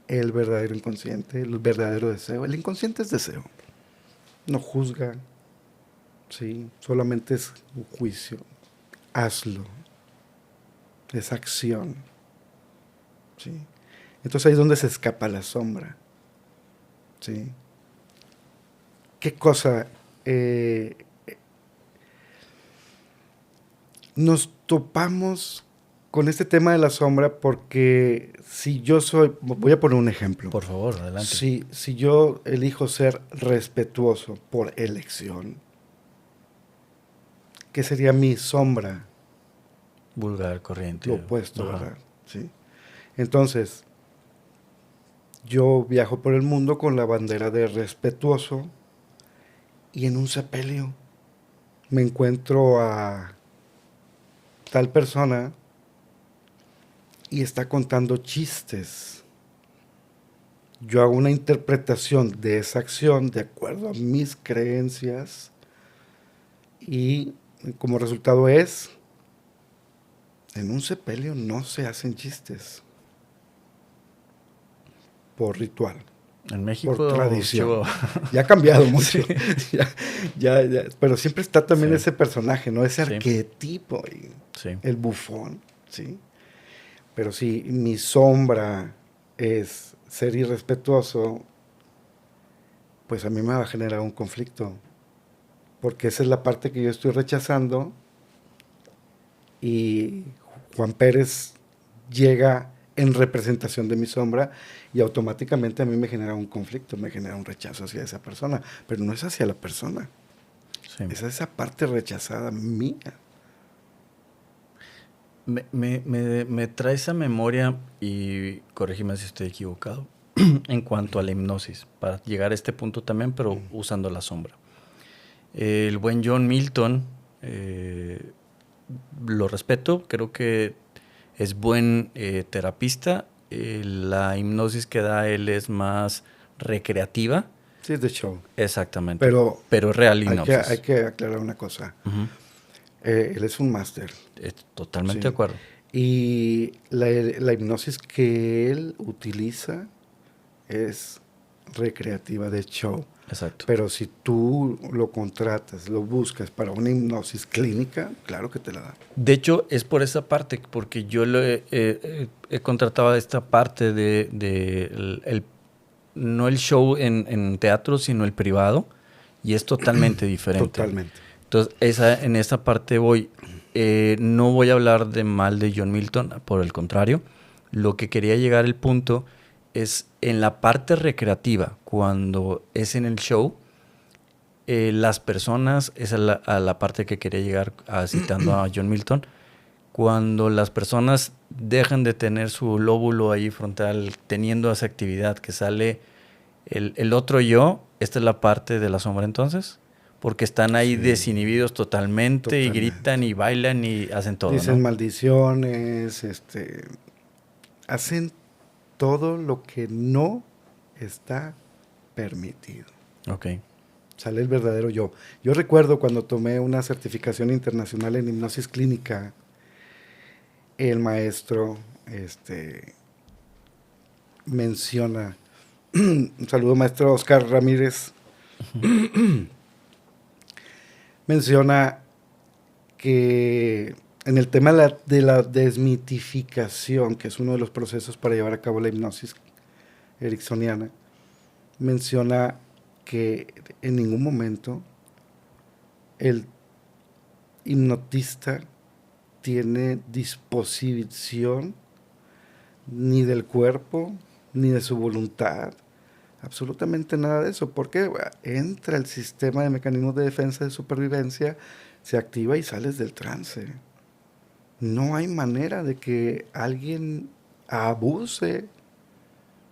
el verdadero inconsciente, el verdadero deseo. El inconsciente es deseo, no juzga, ¿sí? Solamente es un juicio. Hazlo, es acción, ¿sí? Entonces ahí es donde se escapa la sombra, ¿sí? ¿Qué cosa? Nos topamos con este tema de la sombra, porque si yo soy, voy a poner un ejemplo. Por favor, adelante. Si yo elijo ser respetuoso por elección, ¿qué sería mi sombra? Vulgar, corriente. Lo opuesto, Ajá. ¿verdad? Sí. Entonces, yo viajo por el mundo con la bandera de respetuoso y en un sepelio me encuentro a tal persona y está contando chistes. Yo hago una interpretación de esa acción de acuerdo a mis creencias y como resultado es, en un sepelio no se hacen chistes por ritual, En México, por tradición. Chihuahua. Ya ha cambiado mucho, Sí. pero siempre está también Sí. ese personaje, ¿no? Ese Sí. arquetipo, Sí. el bufón, ¿sí? Pero si mi sombra es ser irrespetuoso, pues a mí me va a generar un conflicto, porque esa es la parte que yo estoy rechazando y Juan Pérez llega en representación de mi sombra y automáticamente a mí me genera un conflicto, me genera un rechazo hacia esa persona, pero no es hacia la persona, Sí. es esa parte rechazada mía. Me trae esa memoria, y corrígeme si estoy equivocado, en cuanto a la hipnosis, para llegar a este punto también, pero usando la sombra. El buen John Milton, lo respeto, creo que es buen terapista. La hipnosis que da él es más recreativa. Sí, es de show. Exactamente. Pero es real hay hipnosis. que aclarar una cosa. Ujú. Él es un máster. Totalmente Sí. de acuerdo. Y la hipnosis que él utiliza es recreativa de show. Exacto. Pero si tú lo contratas, lo buscas para una hipnosis clínica, claro que te la da. De hecho, es por esa parte, porque yo he contratado esta parte no el show en teatro, sino el privado, y es totalmente diferente. Totalmente. Entonces, en esa parte voy. No voy a hablar de mal de John Milton, por el contrario. Lo que quería llegar al punto es en la parte recreativa, cuando es en el show, las personas, esa es a la parte que quería llegar citando a John Milton, cuando las personas dejan de tener su lóbulo ahí frontal, teniendo esa actividad que sale el otro yo, esta es la parte de la sombra entonces, porque están ahí desinhibidos totalmente y gritan y bailan y hacen todo, Dicen ¿no? maldiciones, hacen todo lo que no está permitido. Ok. Sale el verdadero yo. Yo recuerdo cuando tomé una certificación internacional en hipnosis clínica, el maestro menciona, un saludo maestro Oscar Ramírez, menciona que en el tema de la desmitificación, que es uno de los procesos para llevar a cabo la hipnosis ericksoniana, menciona que en ningún momento el hipnotista tiene disposición ni del cuerpo, ni de su voluntad, absolutamente nada de eso, porque entra el sistema de mecanismos de defensa de supervivencia, se activa y sales del trance. No hay manera de que alguien abuse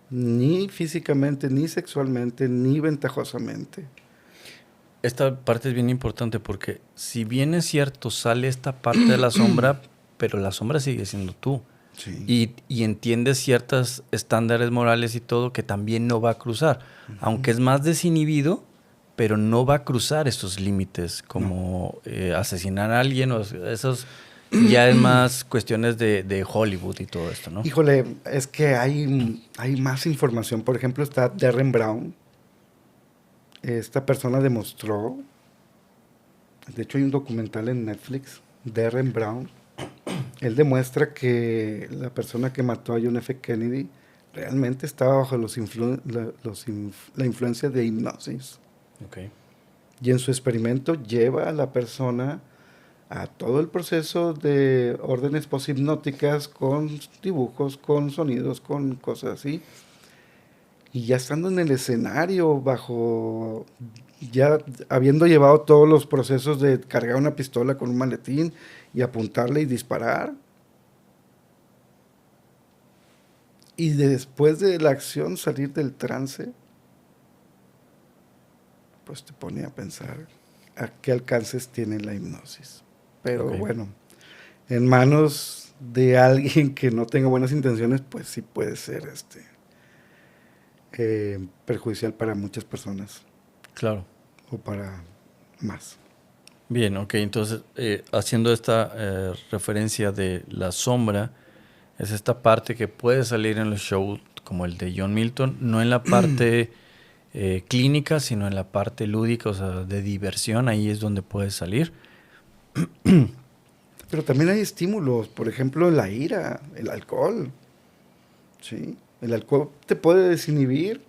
ni físicamente, ni sexualmente, ni ventajosamente. Esta parte es bien importante porque si bien es cierto, sale esta parte de la sombra, pero la sombra sigue siendo tú. Sí. Y entiendes ciertos estándares morales y todo que también no va a cruzar. Aunque es más desinhibido, pero no va a cruzar esos límites como asesinar a alguien. O esos ya es más cuestiones de Hollywood y todo esto, ¿no? Híjole, es que hay más información. Por ejemplo, está Derren Brown. Esta persona demostró, de hecho hay un documental en Netflix, Derren Brown. Él demuestra que la persona que mató a John F. Kennedy realmente estaba bajo la influencia de hipnosis. Okay. Y en su experimento lleva a la persona a todo el proceso de órdenes poshipnóticas con dibujos, con sonidos, con cosas así. Y ya estando en el escenario, ya habiendo llevado todos los procesos de cargar una pistola con un maletín y apuntarle y disparar. Y después de la acción salir del trance, pues te pone a pensar a qué alcances tiene la hipnosis. Pero bueno, en manos de alguien que no tenga buenas intenciones, pues sí puede ser perjudicial para muchas personas. Claro. O para más. Bien, ok, entonces haciendo esta referencia de la sombra, es esta parte que puede salir en los shows como el de John Milton, no en la parte clínica, sino en la parte lúdica, o sea, de diversión, ahí es donde puede salir. Pero también hay estímulos, por ejemplo, la ira, el alcohol. ¿Sí? El alcohol te puede desinhibir.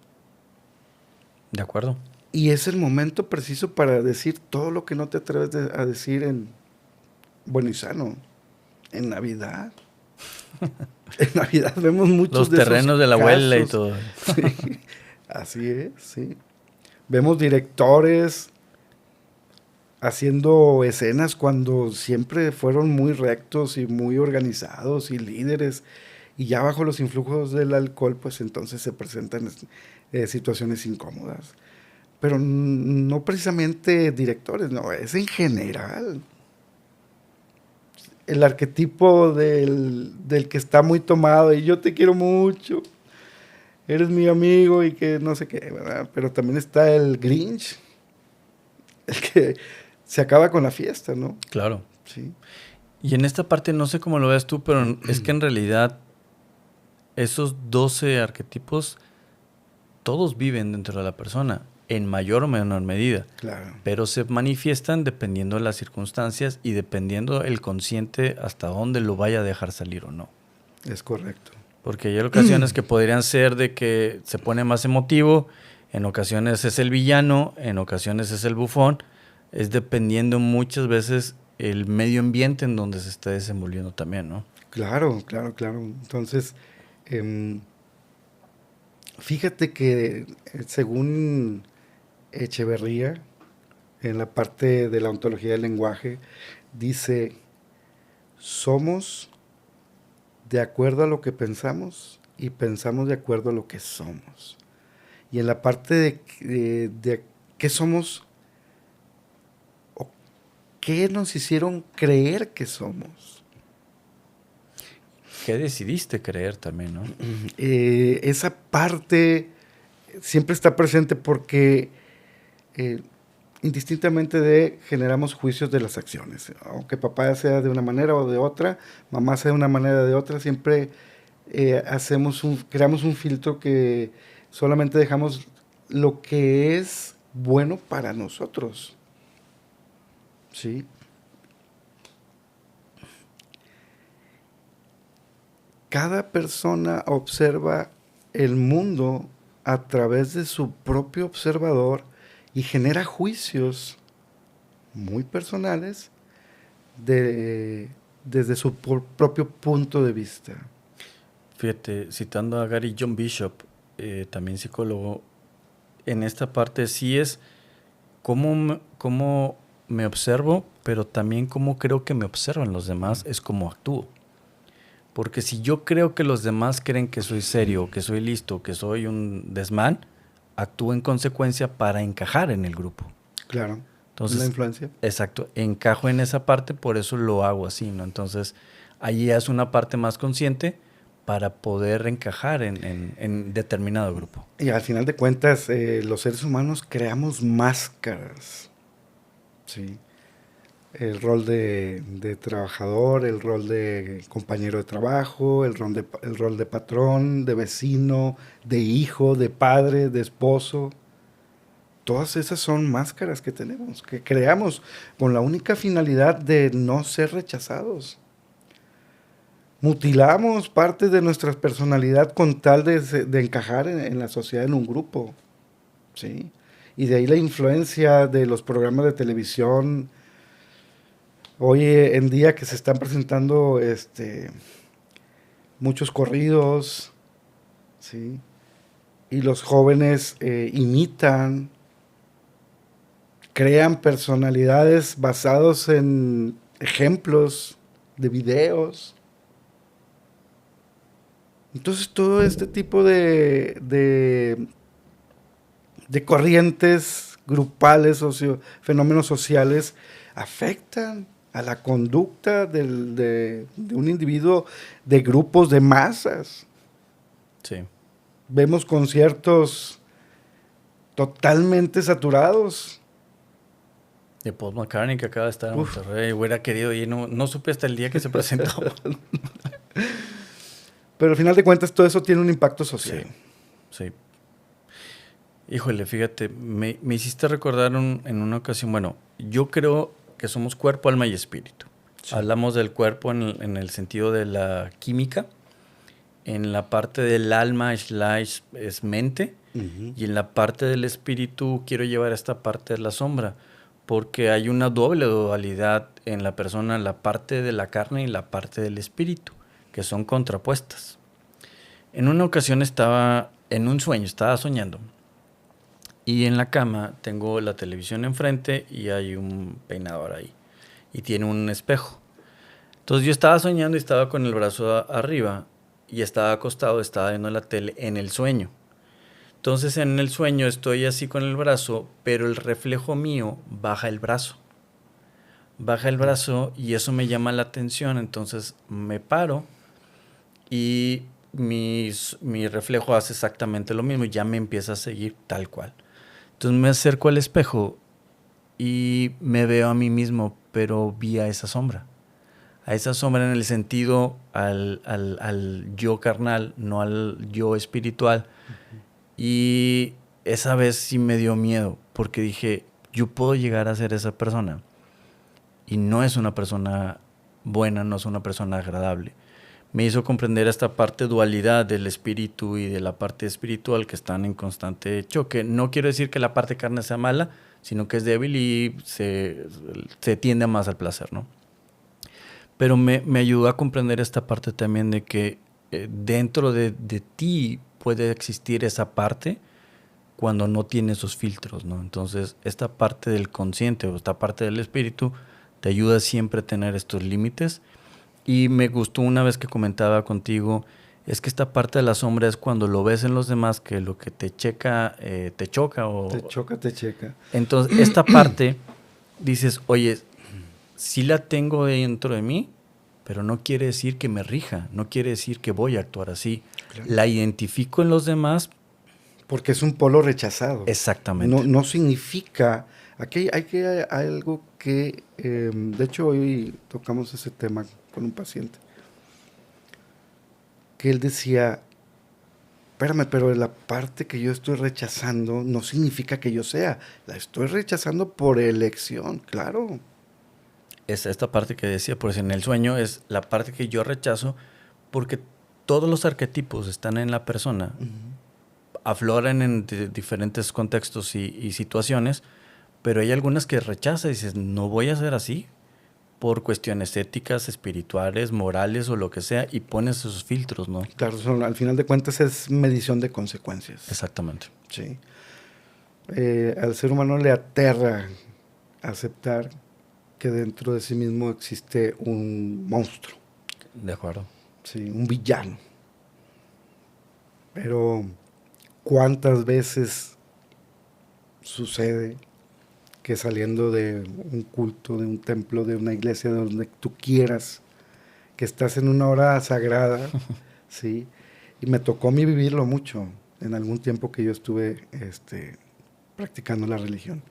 De acuerdo. Y es el momento preciso para decir todo lo que no te atreves a decir en bueno y sano. En Navidad. En Navidad vemos muchos los de terrenos esos de la abuela y casos. todo. Sí, así es, sí. Vemos directores haciendo escenas cuando siempre fueron muy rectos y muy organizados y líderes, y ya bajo los influjos del alcohol, pues entonces se presentan situaciones incómodas. Pero no precisamente directores, no, es en general. El arquetipo del que está muy tomado y yo te quiero mucho, eres mi amigo y que no sé qué, ¿verdad? Pero también está el Grinch, el que se acaba con la fiesta, ¿no? Claro. Sí. Y en esta parte no sé cómo lo veas tú, pero es que en realidad esos 12 arquetipos todos viven dentro de la persona, en mayor o menor medida. Claro. Pero se manifiestan dependiendo de las circunstancias y dependiendo el consciente hasta dónde lo vaya a dejar salir o no. Es correcto. Porque hay ocasiones que podrían ser de que se pone más emotivo, en ocasiones es el villano, en ocasiones es el bufón. Es dependiendo muchas veces el medio ambiente en donde se esté desenvolviendo también, ¿no? Claro. Entonces, fíjate que según Echeverría, en la parte de la ontología del lenguaje, dice, somos de acuerdo a lo que pensamos y pensamos de acuerdo a lo que somos. Y en la parte de qué somos o qué nos hicieron creer que somos. ¿Qué decidiste creer también, no? Esa parte siempre está presente porque indistintamente generamos juicios de las acciones. Aunque papá sea de una manera o de otra, mamá sea de una manera o de otra, siempre creamos un filtro que solamente dejamos lo que es bueno para nosotros. ¿Sí? Cada persona observa el mundo a través de su propio observador y genera juicios muy personales desde su propio punto de vista. Fíjate, citando a Gary John Bishop, también psicólogo, en esta parte sí es cómo me observo, pero también cómo creo que me observan los demás, es cómo actúo. Porque si yo creo que los demás creen que soy serio, que soy listo, que soy un desmán, actúo en consecuencia para encajar en el grupo. Claro. Entonces, la influencia. Exacto, encajo en esa parte, por eso lo hago así, ¿no? Entonces, allí es una parte más consciente para poder encajar en determinado grupo. Y al final de cuentas, los seres humanos creamos máscaras, ¿sí? El rol de trabajador, el rol de compañero de trabajo, el rol de patrón, de vecino, de hijo, de padre, de esposo. Todas esas son máscaras que tenemos, que creamos con la única finalidad de no ser rechazados. Mutilamos parte de nuestra personalidad con tal de encajar en la sociedad, en un grupo, ¿sí? Y de ahí la influencia de los programas de televisión Hoy en día que se están presentando muchos corridos, ¿sí? Y los jóvenes imitan, crean personalidades basados en ejemplos de videos. Entonces todo este tipo de corrientes grupales, fenómenos sociales, afectan a la conducta de un individuo, de grupos, de masas. Sí. Vemos conciertos totalmente saturados. De Paul McCartney, que acaba de estar en Uf. Monterrey. Hubiera querido ir, no supe hasta el día que se presentó. Pero al final de cuentas todo eso tiene un impacto social. Sí. Híjole, fíjate, me hiciste recordar en una ocasión, bueno, yo creo que somos cuerpo, alma y espíritu. Sí. Hablamos del cuerpo en el sentido de la química, en la parte del alma es mente, y en la parte del espíritu quiero llevar esta parte de la sombra, porque hay una doble dualidad en la persona, la parte de la carne y la parte del espíritu, que son contrapuestas. En una ocasión estaba en un sueño, estaba soñando, y en la cama tengo la televisión enfrente y hay un peinador ahí, y tiene un espejo. Entonces yo estaba soñando y estaba con el brazo arriba, y estaba acostado, estaba viendo la tele en el sueño. Entonces en el sueño estoy así con el brazo, pero el reflejo mío baja el brazo. Baja el brazo y eso me llama la atención, entonces me paro y mi reflejo hace exactamente lo mismo y ya me empieza a seguir tal cual. Entonces me acerco al espejo y me veo a mí mismo, pero vi a esa sombra. A esa sombra en el sentido al yo carnal, no al yo espiritual. Y esa vez sí me dio miedo, porque dije, yo puedo llegar a ser esa persona. Y no es una persona buena, no es una persona agradable. Me hizo comprender esta parte dualidad del espíritu y de la parte espiritual que están en constante choque. No quiero decir que la parte carne sea mala, sino que es débil y se tiende más al placer, ¿no? Pero me ayudó a comprender esta parte también de que dentro de ti puede existir esa parte cuando no tiene esos filtros, ¿no? Entonces, esta parte del consciente o esta parte del espíritu te ayuda siempre a tener estos límites. Y me gustó una vez que comentaba contigo, es que esta parte de la sombra es cuando lo ves en los demás, que lo que te checa, te choca. Te checa. Entonces, esta parte, dices, oye, sí la tengo dentro de mí, pero no quiere decir que me rija, no quiere decir que voy a actuar así. Claro. La identifico en los demás. Porque es un polo rechazado. Exactamente. No significa... Aquí hay algo que... de hecho, hoy tocamos ese tema con un paciente. Que él decía, espérame, pero la parte que yo estoy rechazando no significa que yo sea. La estoy rechazando por elección, claro. Es esta parte que decía, pues en el sueño es la parte que yo rechazo porque todos los arquetipos están en la persona, afloran en diferentes contextos y situaciones, pero hay algunas que rechaza y dices, no voy a ser así por cuestiones éticas, espirituales, morales o lo que sea, y pones esos filtros, ¿no? Claro, al final de cuentas es medición de consecuencias. Exactamente. Sí. Al ser humano le aterra aceptar que dentro de sí mismo existe un monstruo. De acuerdo. Sí, un villano. Pero ¿cuántas veces sucede que saliendo de un culto, de un templo, de una iglesia, de donde tú quieras, que estás en una hora sagrada, ¿sí? Y me tocó a mí vivirlo mucho en algún tiempo que yo estuve practicando la religión.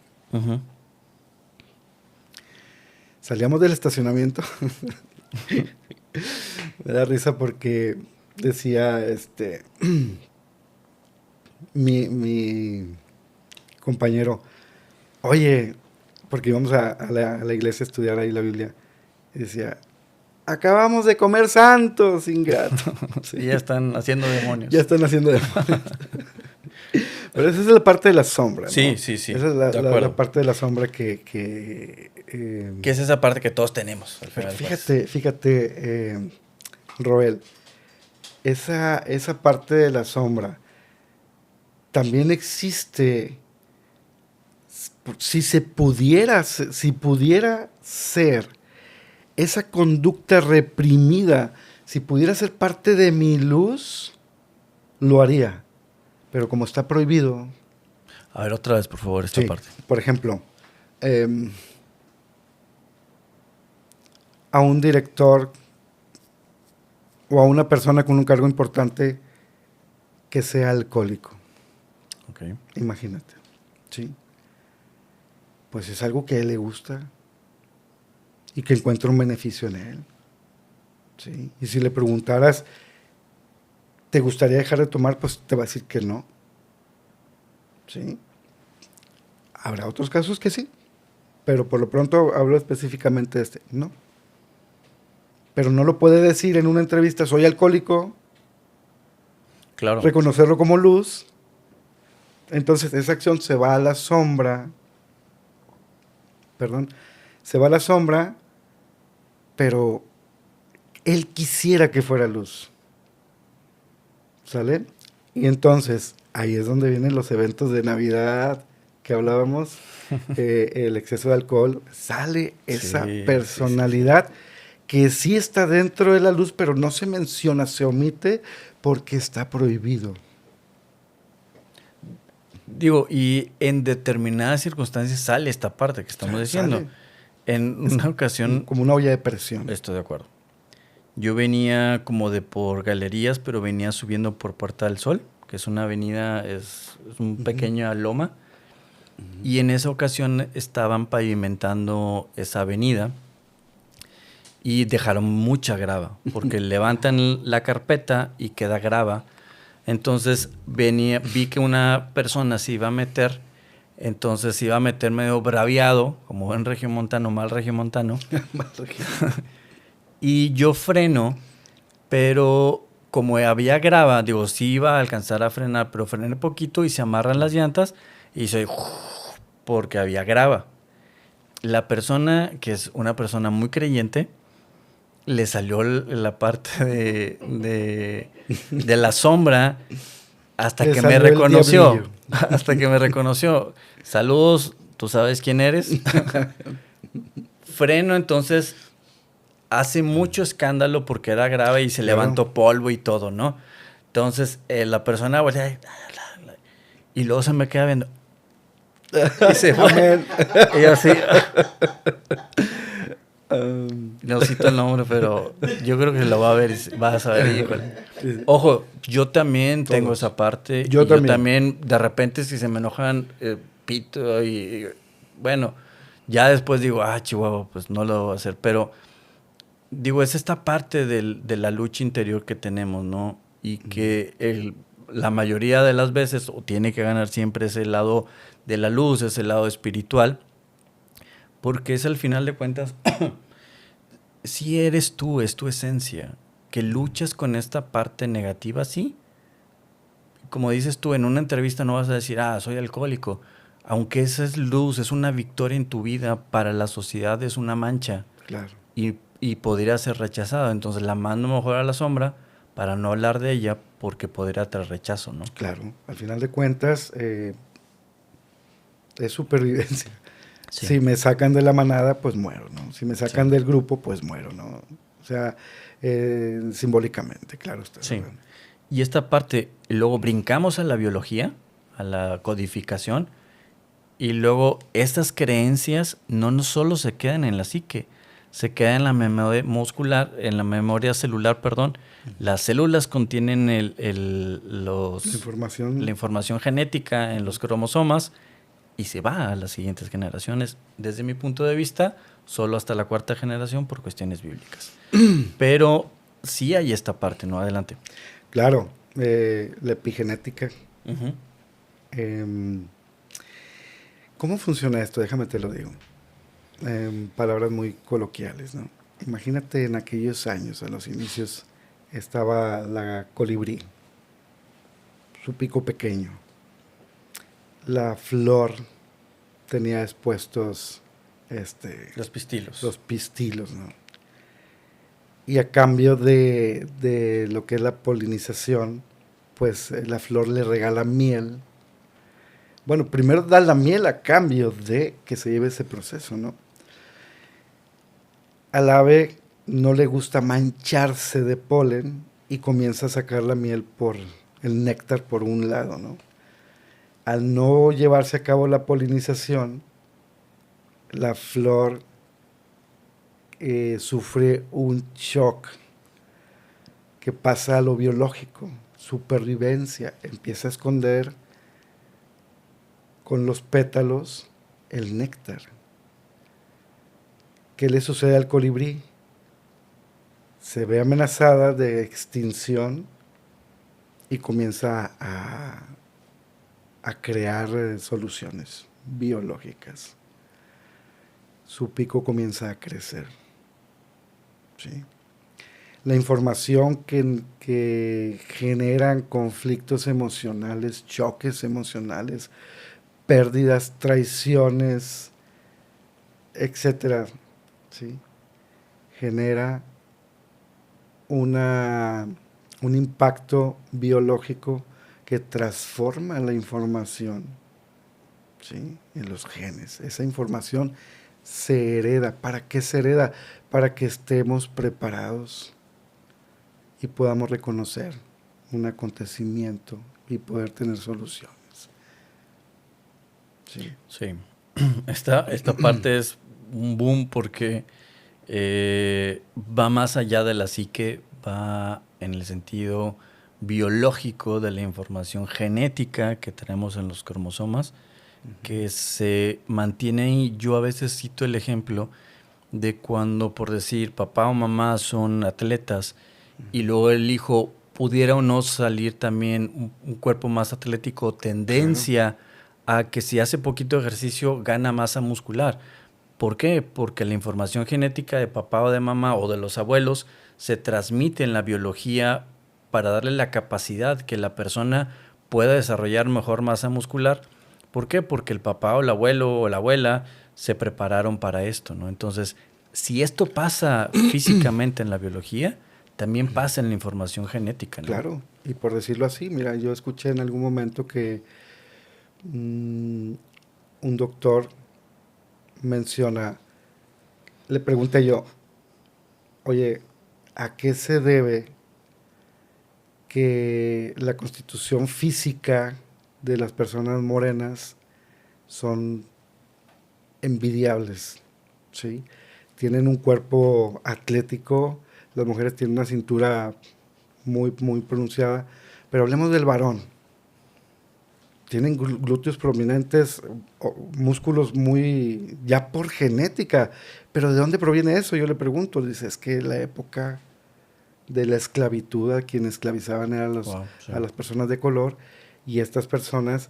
Salíamos del estacionamiento. Me da risa porque decía mi compañero, oye, porque íbamos a la iglesia a estudiar ahí la Biblia, y decía, acabamos de comer santos, ingrato. Sí, ya están haciendo demonios. Ya están haciendo demonios. Pero esa es la parte de la sombra, ¿no? Sí, sí, sí. Esa es la parte de la sombra que que es esa parte que todos tenemos. Al final fíjate, Roel, esa parte de la sombra también existe. Si pudiera ser esa conducta reprimida, si pudiera ser parte de mi luz, lo haría. Pero como está prohibido. A ver, otra vez, por favor, esta Sí, parte. por ejemplo, a un director o a una persona con un cargo importante que sea alcohólico. Okay. Imagínate, ¿sí? Pues es algo que a él le gusta y que encuentra un beneficio en él, ¿sí? Y si le preguntaras, ¿te gustaría dejar de tomar? Pues te va a decir que no, ¿sí? Habrá otros casos que sí, pero por lo pronto hablo específicamente de este, no. Pero no lo puede decir en una entrevista, soy alcohólico, Claro. reconocerlo como luz. Entonces esa acción se va a la sombra, se va a la sombra, pero él quisiera que fuera luz, ¿sale? Y entonces ahí es donde vienen los eventos de Navidad que hablábamos, el exceso de alcohol, sale esa personalidad que sí está dentro de la luz, pero no se menciona, se omite porque está prohibido. Digo, y en determinadas circunstancias sale esta parte que estamos diciendo. Sale. En una ocasión... Como una olla de presión. Estoy de acuerdo. Yo venía como de por galerías, pero venía subiendo por Puerta del Sol, que es una avenida, es un pequeña loma. Y en esa ocasión estaban pavimentando esa avenida y dejaron mucha grava, porque levantan la carpeta y queda grava. Entonces vi que una persona se iba a meter, entonces se iba a meter medio braviado, como buen regiomontano, mal regiomontano. Y yo freno, pero como había grava, digo, sí iba a alcanzar a frenar, pero frené poquito y se amarran las llantas y soy porque había grava. La persona, que es una persona muy creyente, le salió la parte de la sombra hasta que me reconoció. Hasta que me reconoció. Saludos, tú sabes quién eres. Freno, entonces hace mucho escándalo porque era grave y se levantó polvo y todo, ¿no? Entonces la persona voltea y luego se me queda viendo. Y se fue. Y yo así. No cito el nombre, pero yo creo que lo va a ver y vas a saber. Híjole. Ojo, yo también tengo esa parte. Yo también, de repente, si se me enojan, pito y bueno, ya después digo, chihuahua, pues no lo voy a hacer. Pero digo, es esta parte de la lucha interior que tenemos, ¿no? Y que la mayoría de las veces, o tiene que ganar siempre ese lado de la luz, ese lado espiritual, porque es al final de cuentas, si eres tú, es tu esencia, que luchas con esta parte negativa, sí. Como dices tú, en una entrevista no vas a decir, soy alcohólico, aunque esa es luz, es una victoria en tu vida, para la sociedad es una mancha. Claro. Y podría ser rechazado, entonces la mando mejor a la sombra para no hablar de ella, porque podría traer rechazo, ¿no? Claro, al final de cuentas es supervivencia. Sí. Si me sacan de la manada, pues muero, ¿no? Si me sacan del grupo, pues muero, ¿no? O sea, simbólicamente, claro. Sí. Y esta parte, luego brincamos a la biología, a la codificación, y luego estas creencias no solo se quedan en la psique, se quedan en la memoria muscular, en la memoria celular, perdón. Las células contienen la información genética en los cromosomas y se va a las siguientes generaciones. Desde mi punto de vista, solo hasta la 4ª generación por cuestiones bíblicas. Pero sí hay esta parte, ¿no? Adelante. Claro, la epigenética. ¿Cómo funciona esto? Déjame te lo digo. Palabras muy coloquiales, ¿no? Imagínate en aquellos años, a los inicios, estaba la colibrí, su pico pequeño, la flor tenía expuestos Los pistilos. ¿no? Y a cambio de lo que es la polinización, pues la flor le regala miel. Bueno, primero da la miel a cambio de que se lleve ese proceso, ¿no? Al ave no le gusta mancharse de polen y comienza a sacar la miel por el néctar por un lado, ¿no? Al no llevarse a cabo la polinización, la flor sufre un shock que pasa a lo biológico, supervivencia, empieza a esconder con los pétalos el néctar. ¿Qué le sucede al colibrí? Se ve amenazada de extinción y comienza a crear soluciones biológicas. Su pico comienza a crecer. ¿Sí? La información que generan conflictos emocionales, choques emocionales, pérdidas, traiciones, etcétera, ¿sí? Genera un impacto biológico que transforma la información, ¿sí? En los genes. Esa información se hereda. ¿Para qué se hereda? Para que estemos preparados y podamos reconocer un acontecimiento y poder tener soluciones. Sí. Sí. Esta parte es un boom porque va más allá de la psique, va en el sentido biológico de la información genética que tenemos en los cromosomas, que se mantiene ahí. Yo a veces cito el ejemplo de cuando, por decir, papá o mamá son atletas y luego el hijo pudiera o no salir también un cuerpo más atlético, tendencia a que si hace poquito ejercicio gana masa muscular. ¿Por qué? Porque la información genética de papá o de mamá o de los abuelos se transmite en la biología para darle la capacidad que la persona pueda desarrollar mejor masa muscular. ¿Por qué? Porque el papá o el abuelo o la abuela se prepararon para esto, ¿no? Entonces, si esto pasa físicamente en la biología, también pasa en la información genética, ¿no? Claro, y por decirlo así, mira, yo escuché en algún momento que un doctor menciona, le pregunté yo, oye, ¿a qué se debe que la constitución física de las personas morenas son envidiables? ¿Sí? Tienen un cuerpo atlético, las mujeres tienen una cintura muy, muy pronunciada, pero hablemos del varón. Tienen glúteos prominentes, músculos muy, ya por genética. Pero ¿de dónde proviene eso? Yo le pregunto. Dice, es que la época de la esclavitud, a quienes esclavizaban eran a las personas de color, y estas personas,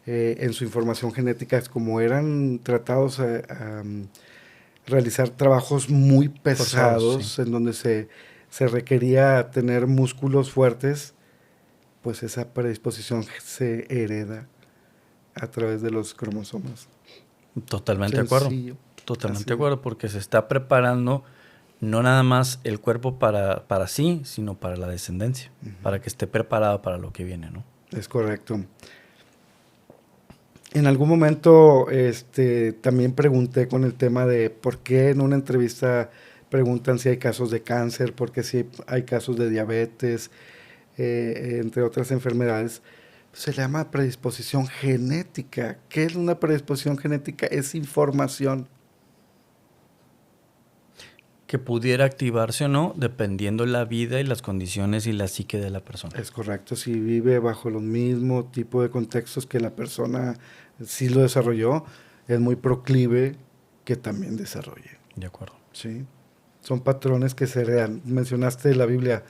en su información genética, como eran tratados a realizar trabajos muy pesados, sí, en donde se requería tener músculos fuertes, pues esa predisposición se hereda a través de los cromosomas. Totalmente de acuerdo. Totalmente de acuerdo, porque se está preparando no nada más el cuerpo para sí, sino para la descendencia, para que esté preparado para lo que viene, ¿no? Es correcto. En algún momento también pregunté con el tema de por qué en una entrevista preguntan si hay casos de cáncer, porque si hay casos de diabetes, entre otras enfermedades. Se le llama predisposición genética. ¿Qué es una predisposición genética? Es información que pudiera activarse o no, dependiendo la vida y las condiciones y la psique de la persona. Es correcto. Si vive bajo los mismos tipos de contextos que la persona sí lo desarrolló, es muy proclive que también desarrolle. De acuerdo. Sí. Son patrones que se heredan. Mencionaste la Biblia.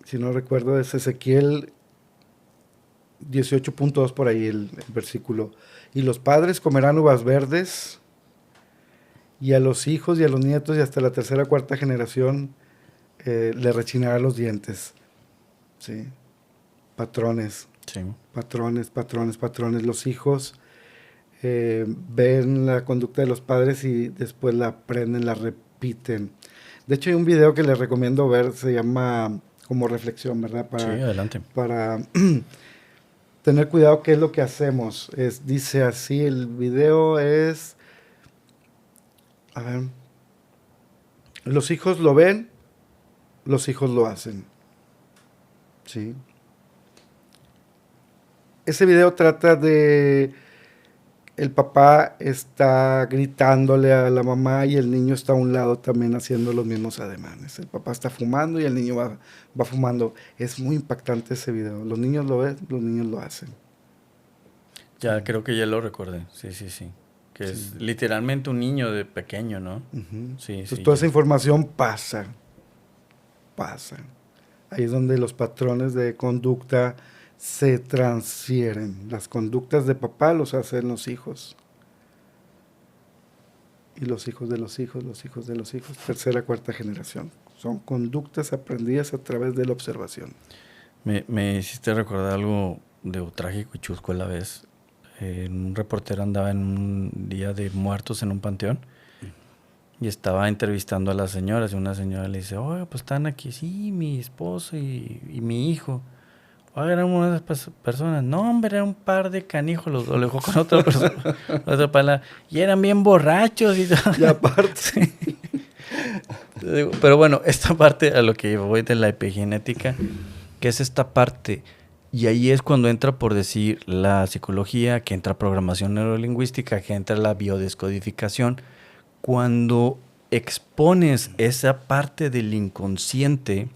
Si no recuerdo, es Ezequiel 18.2 por ahí el versículo. Y los padres comerán uvas verdes, y a los hijos y a los nietos y hasta la tercera o cuarta generación le rechinará los dientes. ¿Sí? patrones, Sí. patrones. Los hijos ven la conducta de los padres y después la aprenden, la repiten. De hecho, hay un video que les recomiendo ver, se llama como reflexión, ¿verdad? Sí, adelante. Para tener cuidado qué es lo que hacemos. Dice así, el video es, a ver, los hijos lo ven, los hijos lo hacen. ¿Sí? Ese video trata de el papá está gritándole a la mamá y el niño está a un lado también haciendo los mismos ademanes. El papá está fumando y el niño va fumando. Es muy impactante ese video. Los niños lo ven, los niños lo hacen. Ya creo que ya lo recordé. Sí, sí, sí. Que Sí. es literalmente un niño de pequeño, ¿no? Uh-huh. Sí, Entonces, sí. toda Ya. esa información pasa. Ahí es donde los patrones de conducta se transfieren. Las conductas de papá los hacen los hijos. Y los hijos de los hijos, los hijos de los hijos, tercera, cuarta generación. Son conductas aprendidas a través de la observación. Me hiciste recordar algo de trágico y chusco a la vez. Un reportero andaba en un día de muertos en un panteón y estaba entrevistando a las señoras y una señora le dice, oye, pues están aquí, sí, mi esposo y mi hijo. Oye, eran unas personas. No, hombre, era un par de canijos. Lo dejó con otra persona, otra palabra. Y eran bien borrachos y todo. Y aparte. Sí. Pero bueno, esta parte a lo que voy de la epigenética, que es esta parte, y ahí es cuando entra, por decir, la psicología, que entra programación neurolingüística, que entra la biodescodificación, cuando expones esa parte del inconsciente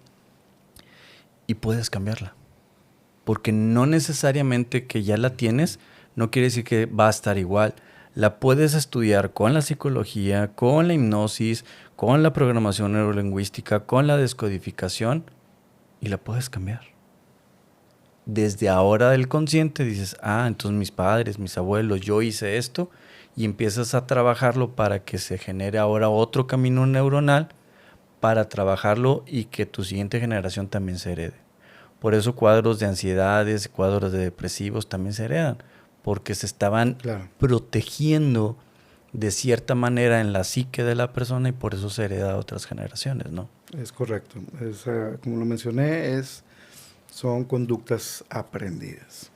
y puedes cambiarla. Porque no necesariamente que ya la tienes, no quiere decir que va a estar igual. La puedes estudiar con la psicología, con la hipnosis, con la programación neurolingüística, con la descodificación y la puedes cambiar. Desde ahora del consciente dices, entonces mis padres, mis abuelos, yo hice esto y empiezas a trabajarlo para que se genere ahora otro camino neuronal para trabajarlo y que tu siguiente generación también se herede. Por eso cuadros de ansiedades, cuadros de depresivos también se heredan, porque se estaban protegiendo de cierta manera en la psique de la persona y por eso se hereda a otras generaciones, ¿no? Es correcto. Como lo mencioné, son conductas aprendidas.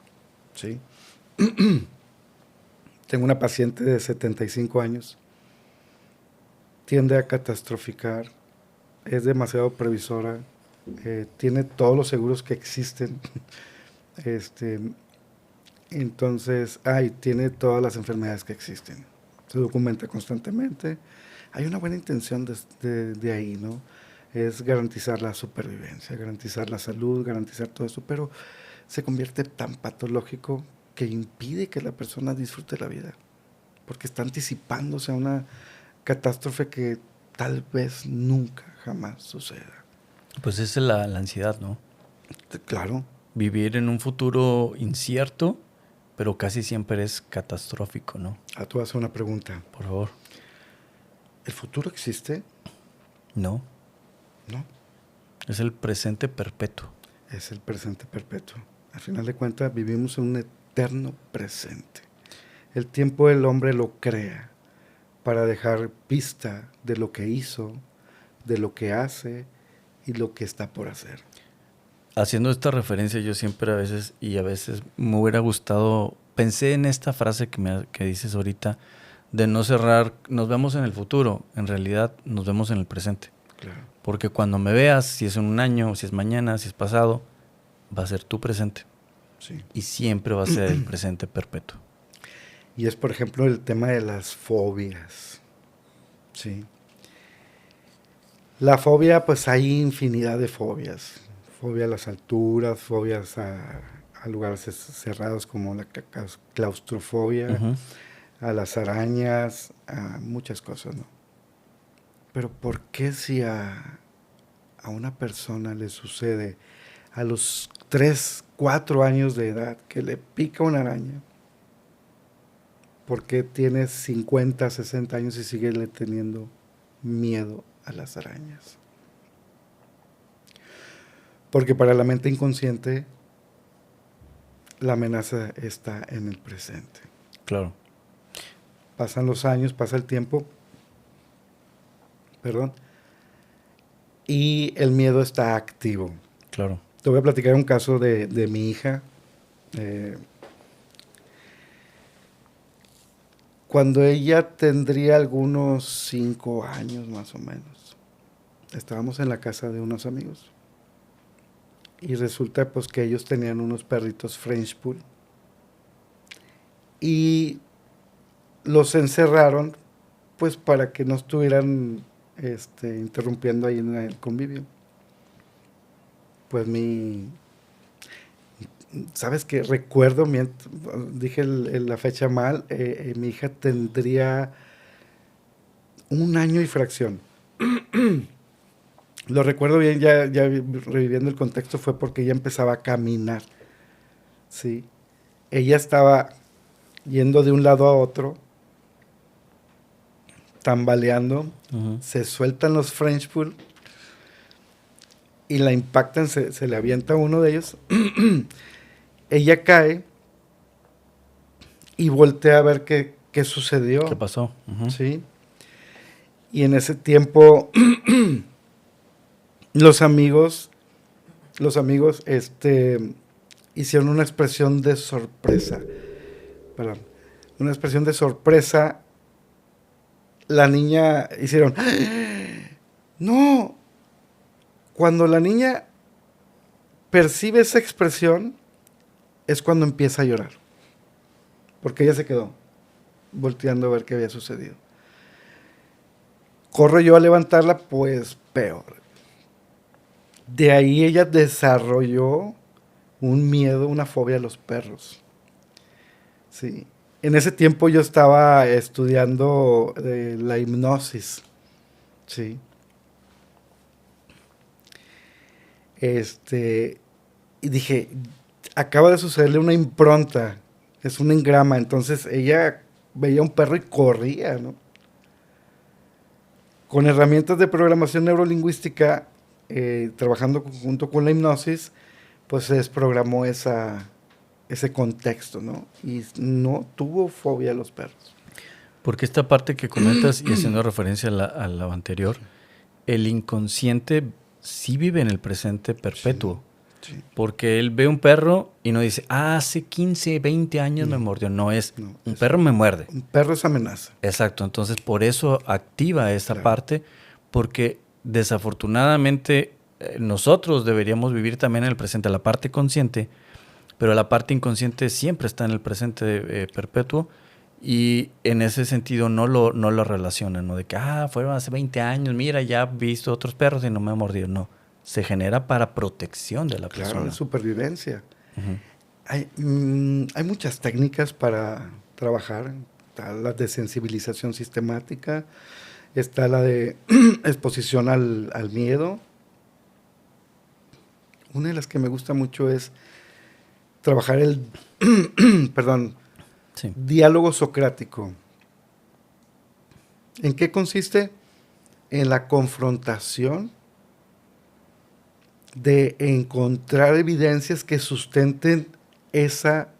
¿Sí? Tengo una paciente de 75 años, tiende a catastroficar, es demasiado previsora, tiene todos los seguros que existen, entonces, tiene todas las enfermedades que existen, se documenta constantemente, hay una buena intención de ahí, ¿no? Es garantizar la supervivencia, garantizar la salud, garantizar todo eso, pero se convierte tan patológico que impide que la persona disfrute la vida, porque está anticipándose a una catástrofe que tal vez nunca, jamás suceda. Pues esa es la ansiedad, ¿no? Claro. Vivir en un futuro incierto, pero casi siempre es catastrófico, ¿no? Tú haces una pregunta. Por favor. ¿El futuro existe? No. No. Es el presente perpetuo. Es el presente perpetuo. Al final de cuentas, vivimos en un eterno presente. El tiempo el hombre lo crea para dejar pista de lo que hizo, de lo que hace y lo que está por hacer. Haciendo esta referencia, yo siempre a veces me hubiera gustado, pensé en esta frase que dices ahorita, de no cerrar, nos vemos en el futuro, en realidad nos vemos en el presente. Claro. Porque cuando me veas, si es en un año, si es mañana, si es pasado, va a ser tu presente. Sí. Y siempre va a ser el presente perpetuo. Y es, por ejemplo, el tema de las fobias. Sí. La fobia, pues hay infinidad de fobias. Fobia a las alturas, fobias a lugares cerrados como la claustrofobia, a las arañas, a muchas cosas, ¿no? Pero ¿por qué si a una persona le sucede a los 3, 4 años de edad que le pica una araña? ¿Por qué tiene 50, 60 años y sigue teniendo miedo a las arañas? Porque para la mente inconsciente la amenaza está en el presente. Claro. Pasan los años, pasa el tiempo, perdón, y el miedo está activo. Claro. Te voy a platicar un caso de mi hija. Cuando ella tendría algunos 5 años más o menos, estábamos en la casa de unos amigos y resulta pues que ellos tenían unos perritos French Poodle y los encerraron pues para que no estuvieran interrumpiendo ahí en el convivio. Pues ¿sabes qué? Recuerdo, dije la fecha mal, mi hija tendría 1 año y fracción. Lo recuerdo bien, ya reviviendo el contexto, fue porque ella empezaba a caminar, ¿sí? Ella estaba yendo de un lado a otro, tambaleando, se sueltan los French Poodle y la impactan, se le avienta uno de ellos. Ella cae y voltea a ver qué sucedió. ¿Qué pasó? ¿Sí? Y en ese tiempo los amigos hicieron una expresión de sorpresa. Perdón. Una expresión de sorpresa. La niña hicieron ¡no! Cuando la niña percibe esa expresión es cuando empieza a llorar. Porque ella se quedó volteando a ver qué había sucedido. Corro yo a levantarla, pues peor. De ahí ella desarrolló un miedo, una fobia a los perros. Sí. En ese tiempo yo estaba estudiando la hipnosis. Sí. Y dije, acaba de sucederle una impronta, es un engrama. Entonces ella veía un perro y corría, ¿no? Con herramientas de programación neurolingüística, trabajando junto con la hipnosis, pues se desprogramó ese contexto, ¿no? Y no tuvo fobia a los perros. Porque esta parte que comentas, y haciendo referencia a la anterior, el inconsciente sí vive en el presente perpetuo. Sí, sí. Porque él ve un perro y no dice, hace 15, 20 años me mordió. No, un perro me muerde. Un perro es amenaza. Exacto, entonces por eso activa esa parte, porque desafortunadamente nosotros deberíamos vivir también en el presente, la parte consciente, pero la parte inconsciente siempre está en el presente perpetuo, y en ese sentido no lo relacionan, ¿no? De que, fueron hace 20 años, mira, ya he visto otros perros y no me ha mordido. No, se genera para protección de la persona. Claro, de supervivencia. Hay muchas técnicas para trabajar. Está la de sensibilización sistemática, está la de exposición al miedo. Una de las que me gusta mucho es trabajar el diálogo socrático. ¿En qué consiste? En la confrontación de encontrar evidencias que sustenten ese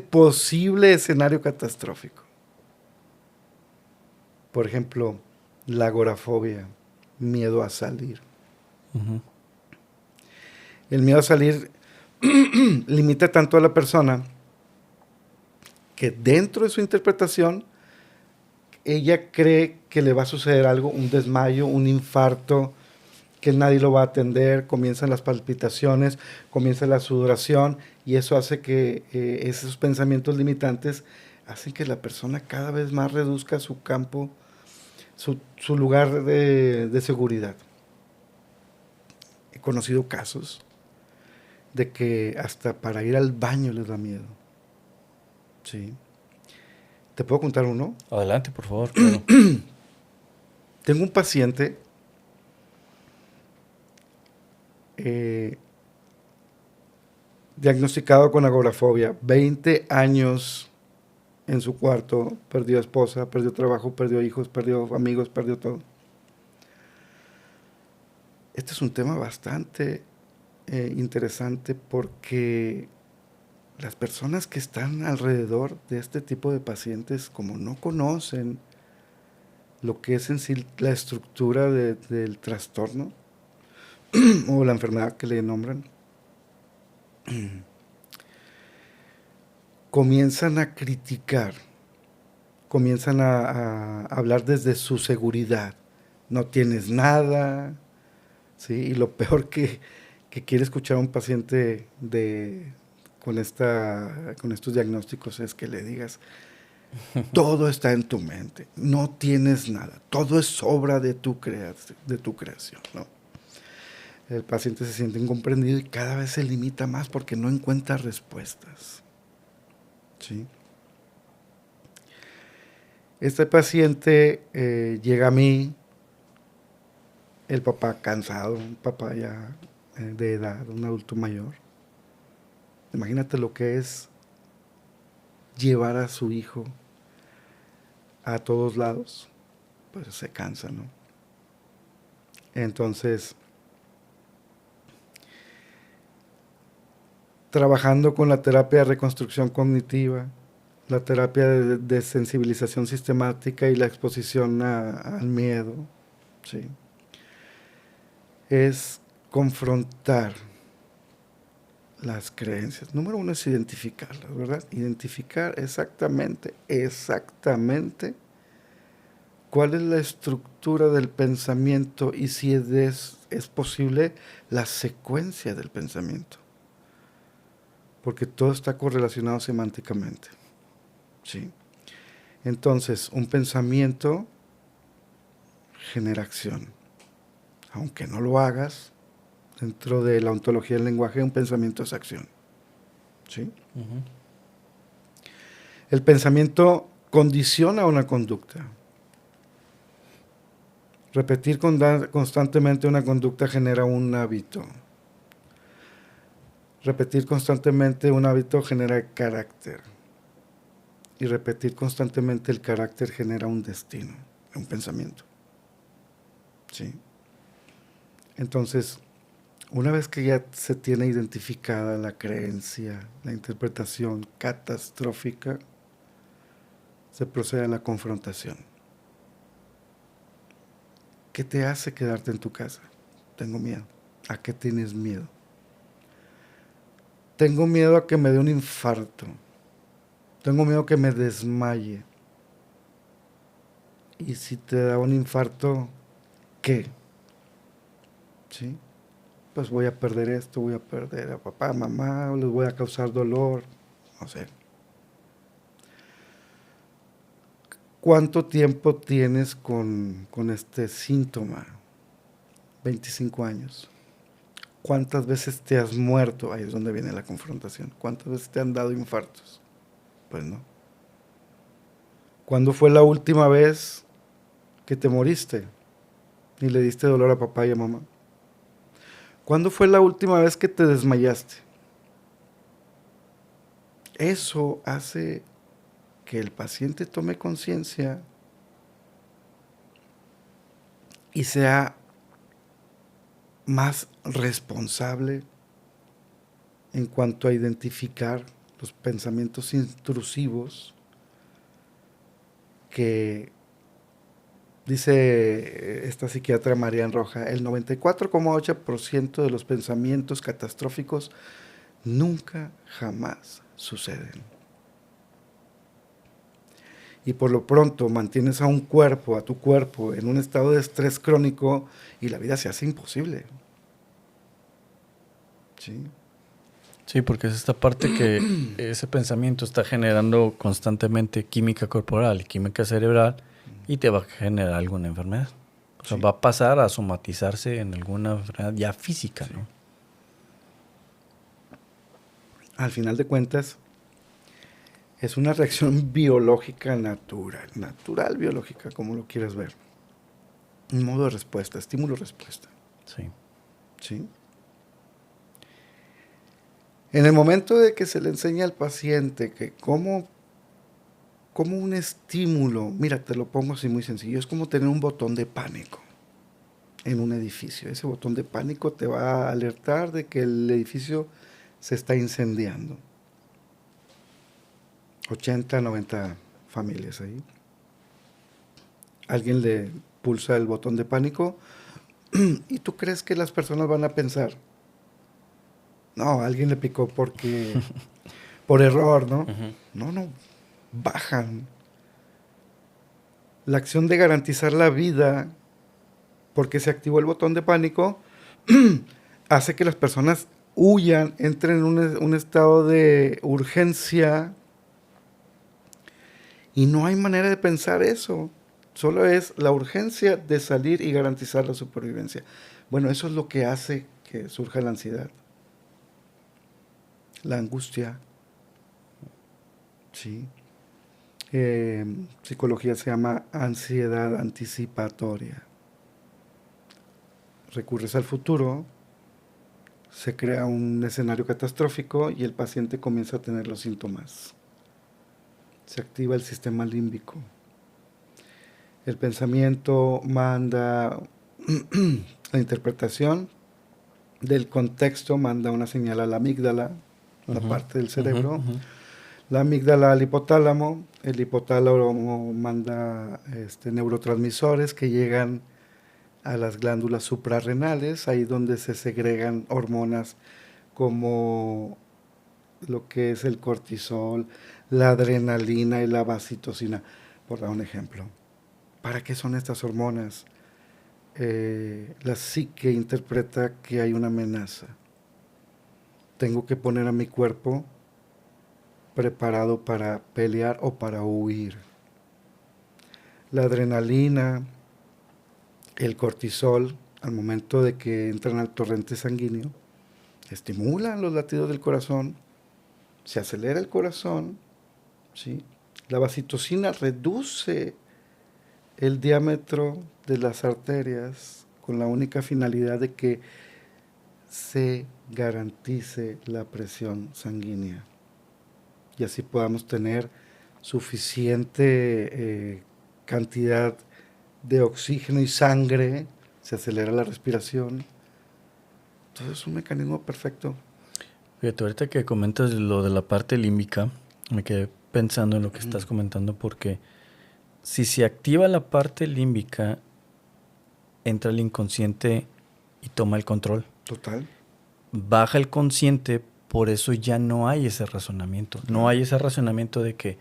posible escenario catastrófico. Por ejemplo, la agorafobia, miedo a salir. El miedo a salir limita tanto a la persona que dentro de su interpretación ella cree que le va a suceder algo, un desmayo, un infarto, que nadie lo va a atender, comienzan las palpitaciones, comienza la sudoración, y eso hace que esos pensamientos limitantes hacen que la persona cada vez más reduzca su campo, su lugar de seguridad. He conocido casos de que hasta para ir al baño les da miedo. Sí. ¿Te puedo contar uno? Adelante, por favor. Claro. Tengo un paciente diagnosticado con agorafobia, 20 años en su cuarto, perdió esposa, perdió trabajo, perdió hijos, perdió amigos, perdió todo. Este es un tema bastante interesante porque las personas que están alrededor de este tipo de pacientes, como no conocen lo que es en sí la estructura del trastorno o la enfermedad que le nombran, comienzan a criticar, comienzan a hablar desde su seguridad. No tienes nada, ¿sí? Y lo peor que quiere escuchar a un paciente con estos diagnósticos es que le digas, todo está en tu mente, no tienes nada, todo es obra de tu creación, ¿no? El paciente se siente incomprendido y cada vez se limita más porque no encuentra respuestas, ¿sí? Este paciente llega a mí, el papá cansado, un papá ya de edad, un adulto mayor. Imagínate lo que es llevar a su hijo a todos lados, pues se cansa, ¿no? Entonces, trabajando con la terapia de reconstrucción cognitiva, la terapia de sensibilización sistemática y la exposición al miedo, ¿sí? Es confrontar las creencias. Número uno es identificarlas, ¿verdad? Identificar exactamente cuál es la estructura del pensamiento y si es posible la secuencia del pensamiento. Porque todo está correlacionado semánticamente, ¿sí? Entonces, un pensamiento genera acción. Aunque no lo hagas, dentro de la ontología del lenguaje, un pensamiento es acción, ¿sí? Uh-huh. El pensamiento condiciona una conducta. Repetir constantemente una conducta genera un hábito. Repetir constantemente un hábito genera carácter. Y repetir constantemente el carácter genera un destino, un pensamiento, ¿sí? Entonces, una vez que ya se tiene identificada la creencia, la interpretación catastrófica, se procede a la confrontación. ¿Qué te hace quedarte en tu casa? Tengo miedo. ¿A qué tienes miedo? Tengo miedo a que me dé un infarto. Tengo miedo a que me desmaye. Y si te da un infarto, ¿qué? ¿Sí? Pues voy a perder esto, voy a perder a papá, a mamá, o les voy a causar dolor, no sé. ¿Cuánto tiempo tienes con este síntoma? 25 años. ¿Cuántas veces te has muerto? Ahí es donde viene la confrontación. ¿Cuántas veces te han dado infartos? Pues no. ¿Cuándo fue la última vez que te moriste y le diste dolor a papá y a mamá? ¿Cuándo fue la última vez que te desmayaste? Eso hace que el paciente tome conciencia y sea más responsable en cuanto a identificar los pensamientos intrusivos que dice esta psiquiatra Marian Roja, el 94,8% de los pensamientos catastróficos nunca jamás suceden. Y por lo pronto mantienes a tu cuerpo, en un estado de estrés crónico y la vida se hace imposible. ¿Sí? Sí, porque es esta parte que ese pensamiento está generando constantemente química corporal y química cerebral y te va a generar alguna enfermedad. O sea, Sí. va a pasar a somatizarse en alguna enfermedad ya física, Sí. ¿no? Al final de cuentas, es una reacción biológica natural biológica, como lo quieras ver. Un modo de respuesta, estímulo-respuesta. Sí. ¿Sí? En el momento de que se le enseña al paciente que como un estímulo, mira, te lo pongo así muy sencillo, es como tener un botón de pánico en un edificio. Ese botón de pánico te va a alertar de que el edificio se está incendiando. 80, 90 familias ahí. Alguien le pulsa el botón de pánico y tú crees que las personas van a pensar, no, alguien le picó por error, ¿no? Ujú. No, bajan. La acción de garantizar la vida, porque se activó el botón de pánico, hace que las personas huyan, entren en un estado de urgencia y no hay manera de pensar eso. Solo es la urgencia de salir y garantizar la supervivencia. Bueno, eso es lo que hace que surja la ansiedad, la angustia, ¿sí? Psicología se llama ansiedad anticipatoria. Recurres al futuro, se crea un escenario catastrófico y el paciente comienza a tener los síntomas. Se activa el sistema límbico. El pensamiento manda la interpretación del contexto, manda una señal a la amígdala, la parte del cerebro. La amígdala al hipotálamo. El hipotálamo manda neurotransmisores que llegan a las glándulas suprarrenales, ahí donde se segregan hormonas como lo que es el cortisol, la adrenalina y la vasitocina, por dar un ejemplo. ¿Para qué son estas hormonas? La psique interpreta que hay una amenaza. Tengo que poner a mi cuerpo preparado para pelear o para huir. La adrenalina, el cortisol, al momento de que entran al torrente sanguíneo, estimulan los latidos del corazón, se acelera el corazón, ¿sí? La vasitocina reduce el diámetro de las arterias con la única finalidad de que se garantice la presión sanguínea y así podamos tener suficiente cantidad de oxígeno y sangre, se acelera la respiración. Todo es un mecanismo perfecto. Fíjate, ahorita que comentas lo de la parte límbica, me quedé pensando en lo que estás comentando porque si se activa la parte límbica, entra el inconsciente y toma el control. Total. Baja el consciente, por eso ya no hay ese razonamiento. No hay ese razonamiento de que,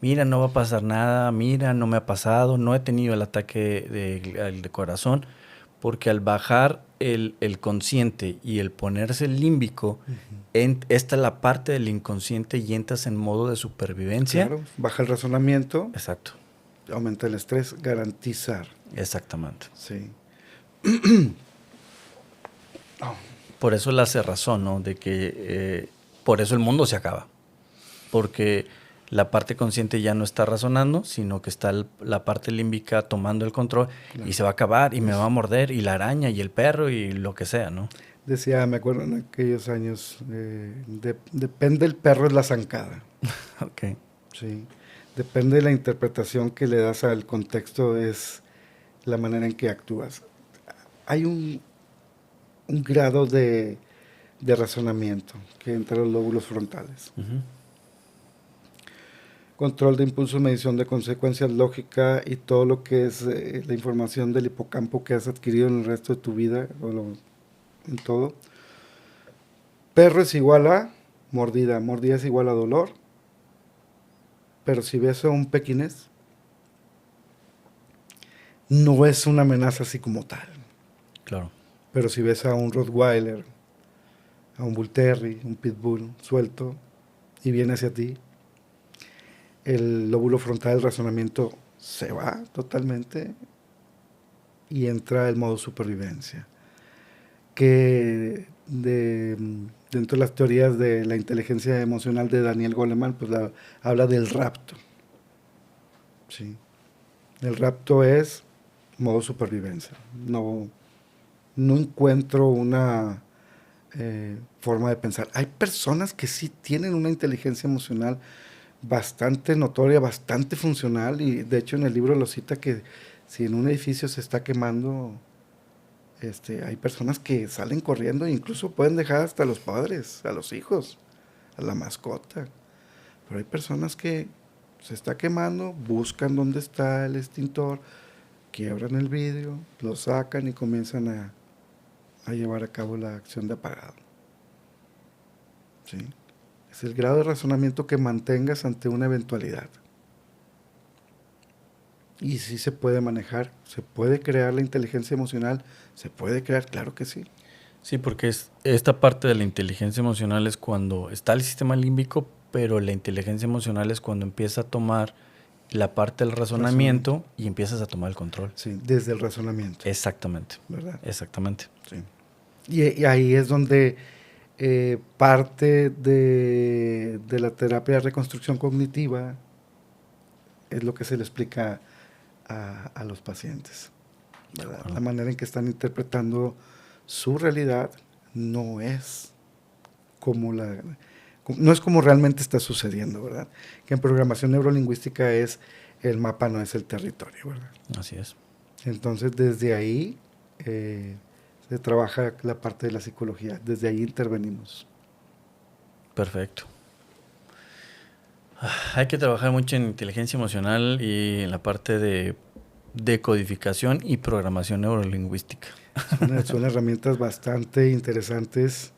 mira, no va a pasar nada, mira, no me ha pasado, no he tenido el ataque de corazón, porque al bajar el consciente y el ponerse el límbico, esta es la parte del inconsciente y entras en modo de supervivencia. Claro, baja el razonamiento. Exacto. Aumenta el estrés, garantizar. Exactamente. Sí. Por eso la cerrazón, ¿no? De que por eso el mundo se acaba. Porque la parte consciente ya no está razonando, sino que está la parte límbica tomando el control y se va a acabar y me va a morder y la araña y el perro y lo que sea, ¿no? Decía, me acuerdo en aquellos años, depende el perro es la zancada. Ok. Sí. Depende de la interpretación que le das al contexto, es la manera en que actúas. Hay un grado de razonamiento que entra en los lóbulos frontales. Control de impulsos, medición de consecuencias, lógica y todo lo que es la información del hipocampo que has adquirido en el resto de tu vida, en todo. Perro es igual a mordida, mordida es igual a dolor, pero si ves a un pequinés, no es una amenaza así como tal. Claro. Pero si ves a un Rottweiler, a un Bull Terrier, un Pitbull suelto y viene hacia ti, el lóbulo frontal del razonamiento se va totalmente y entra el modo supervivencia. Que dentro de las teorías de la inteligencia emocional de Daniel Goleman, pues habla del rapto. ¿Sí? El rapto es modo supervivencia. No encuentro una forma de pensar. Hay personas que sí tienen una inteligencia emocional bastante notoria, bastante funcional, y de hecho en el libro lo cita que si en un edificio se está quemando, hay personas que salen corriendo e incluso pueden dejar hasta a los padres, a los hijos, a la mascota. Pero hay personas que se está quemando, buscan dónde está el extintor, quiebran el vidrio, lo sacan y comienzan a llevar a cabo la acción de apagado. ¿Sí? Es el grado de razonamiento que mantengas ante una eventualidad. Y sí se puede manejar, se puede crear la inteligencia emocional, se puede crear, claro que sí. Sí, porque esta parte de la inteligencia emocional es cuando está el sistema límbico, pero la inteligencia emocional es cuando empieza a tomar la parte del razonamiento y empiezas a tomar el control. Sí, desde el razonamiento. Exactamente. ¿Verdad? Exactamente. Sí. Y ahí es donde parte de la terapia de reconstrucción cognitiva es lo que se le explica a los pacientes, ¿verdad? Claro. La manera en que están interpretando su realidad no es no es como realmente está sucediendo, ¿verdad? Que en programación neurolingüística es el mapa, no es el territorio, ¿verdad? Así es. Entonces desde ahí se trabaja la parte de la psicología, desde ahí intervenimos. Perfecto. Hay que trabajar mucho en inteligencia emocional y en la parte de decodificación y programación neurolingüística. Son herramientas bastante interesantes,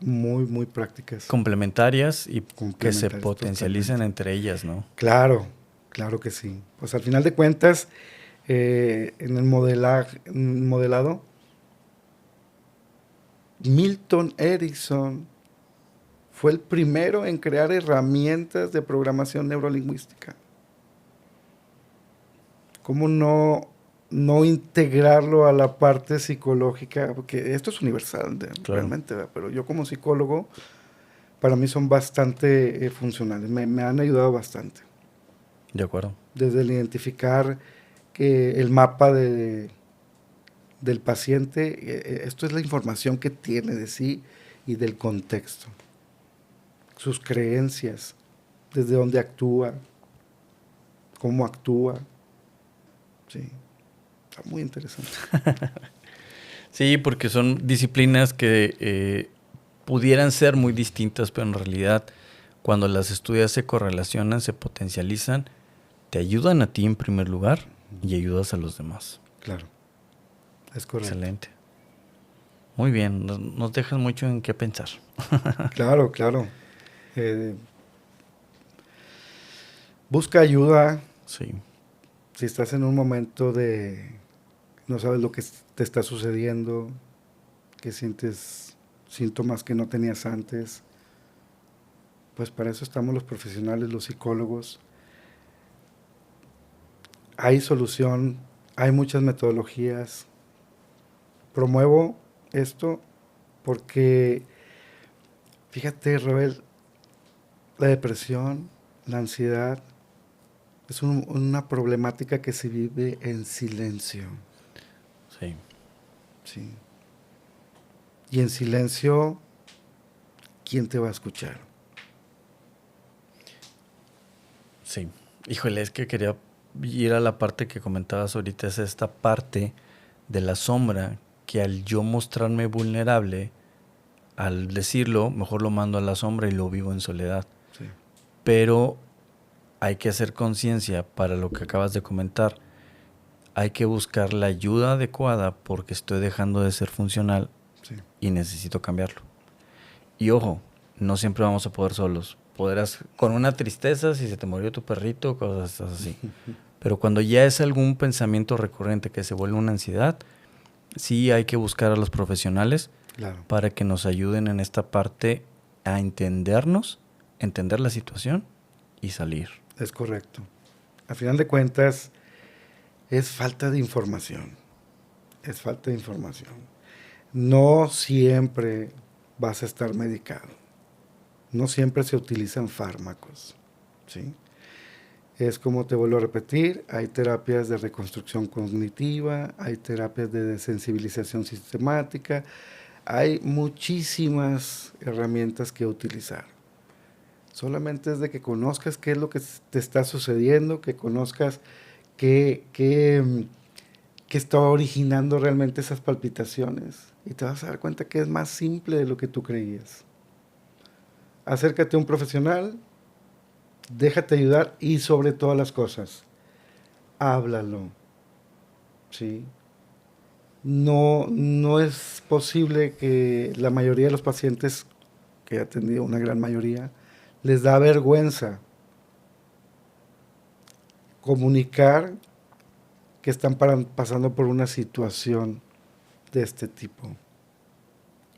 muy, muy prácticas. Complementarias y que se Complementarias, potencialicen totalmente. entre ellas, ¿no? Claro, claro que sí. Pues al final de cuentas, en el modelado, Milton Erickson fue el primero en crear herramientas de programación neurolingüística. ¿Cómo no integrarlo a la parte psicológica? Porque esto es universal, Claro. realmente, ¿verdad? Pero yo como psicólogo, para mí son bastante funcionales, me han ayudado bastante. De acuerdo. Desde el identificar el mapa del paciente, esto es la información que tiene de sí y del contexto, sus creencias, desde dónde actúa, cómo actúa. Sí, está muy interesante. Sí, porque son disciplinas que pudieran ser muy distintas, pero en realidad cuando las estudias se correlacionan, se potencializan, te ayudan a ti en primer lugar y ayudas a los demás. Claro, es correcto. Excelente. Muy bien, nos dejas mucho en qué pensar. Claro, claro. Busca ayuda. Sí, Si estás en un momento de no sabes lo que te está sucediendo, que sientes síntomas que no tenías antes, pues para eso estamos los profesionales, los psicólogos. Hay solución, hay muchas metodologías. Promuevo esto porque, fíjate, Robert, la depresión, la ansiedad, es una problemática que se vive en silencio. sí. Sí. Y en silencio, ¿quién te va a escuchar? Sí. Híjole, es que quería ir a la parte que comentabas ahorita, es esta parte de la sombra que al yo mostrarme vulnerable, al decirlo, mejor lo mando a la sombra y lo vivo en soledad. Sí. Pero hay que hacer conciencia para lo que acabas de comentar. Hay que buscar la ayuda adecuada porque estoy dejando de ser funcional Sí. y necesito cambiarlo. Y ojo, no siempre vamos a poder solos. Podrás con una tristeza si se te murió tu perrito, cosas así. Pero cuando ya es algún pensamiento recurrente que se vuelve una ansiedad, sí hay que buscar a los profesionales Claro. para que nos ayuden en esta parte a entendernos, entender la situación y salir. Es correcto. A final de cuentas, es falta de información. Es falta de información. No siempre vas a estar medicado. No siempre se utilizan fármacos. ¿Sí? Es como te vuelvo a repetir, hay terapias de reconstrucción cognitiva, hay terapias de desensibilización sistemática, hay muchísimas herramientas que utilizar. Solamente es de que conozcas qué es lo que te está sucediendo, que conozcas qué está originando realmente esas palpitaciones y te vas a dar cuenta que es más simple de lo que tú creías. Acércate a un profesional, déjate ayudar y sobre todas las cosas, háblalo, ¿sí? No es posible que la mayoría de los pacientes, que he atendido una gran mayoría, les da vergüenza comunicar que están pasando por una situación de este tipo.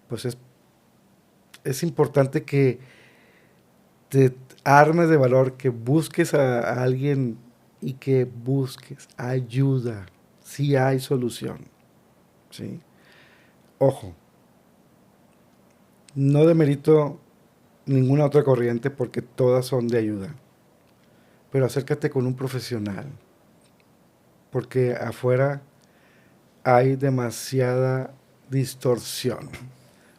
Pues es importante que te armes de valor, que busques a alguien y que busques ayuda, si hay solución, ¿sí? Ojo, no demerito ninguna otra corriente porque todas son de ayuda, pero acércate con un profesional, porque afuera hay demasiada distorsión,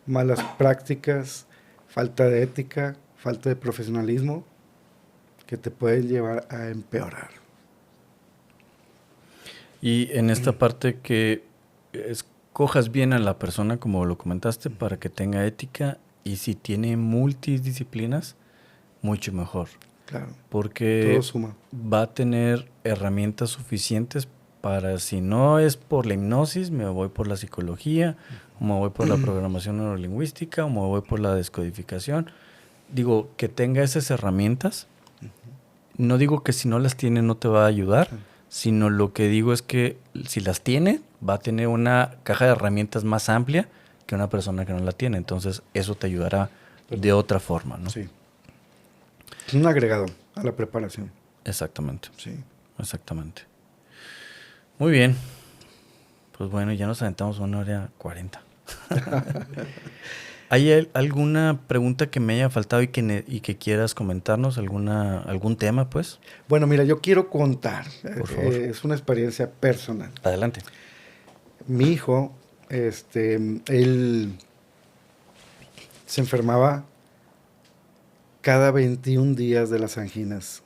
malas prácticas, falta de ética, falta de profesionalismo que te pueden llevar a empeorar. Y en esta parte que escojas bien a la persona, como lo comentaste, para que tenga ética, y si tiene multidisciplinas, mucho mejor. Claro, Porque todo suma. va a tener herramientas suficientes para, si no es por la hipnosis, me voy por la psicología, o me voy por la programación neurolingüística, o me voy por la descodificación. Digo, que tenga esas herramientas. No digo que si no las tiene no te va a ayudar, sino lo que digo es que si las tiene, va a tener una caja de herramientas más amplia que una persona que no la tiene. Entonces, eso te ayudará de otra forma, ¿no? Sí. Es un agregado a la preparación. Exactamente. Sí. Exactamente. Muy bien. Pues bueno, ya nos aventamos 1 hora 40. ¿Hay alguna pregunta que me haya faltado y que quieras comentarnos? ¿Algún tema, pues? Bueno, mira, yo quiero contar. Por favor. Es una experiencia personal. Adelante. Mi hijo, él se enfermaba cada 21 días de las anginas.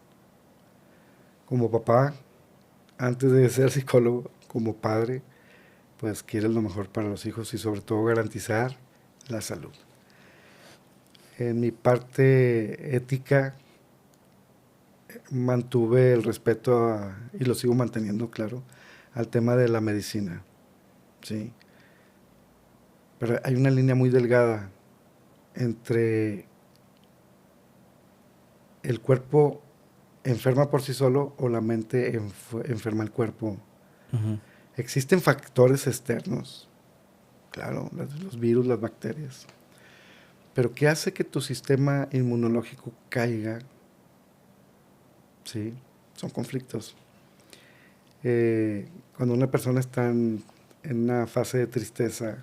Como papá, antes de ser psicólogo, como padre, pues quieres lo mejor para los hijos y sobre todo garantizar la salud. En mi parte ética mantuve el respeto y lo sigo manteniendo, claro, al tema de la medicina, ¿sí? Pero hay una línea muy delgada entre el cuerpo enferma por sí solo o la mente enferma el cuerpo. Uh-huh. Existen factores externos, claro, los virus, las bacterias, pero ¿qué hace que tu sistema inmunológico caiga? Sí, son conflictos. Cuando una persona está en una fase de tristeza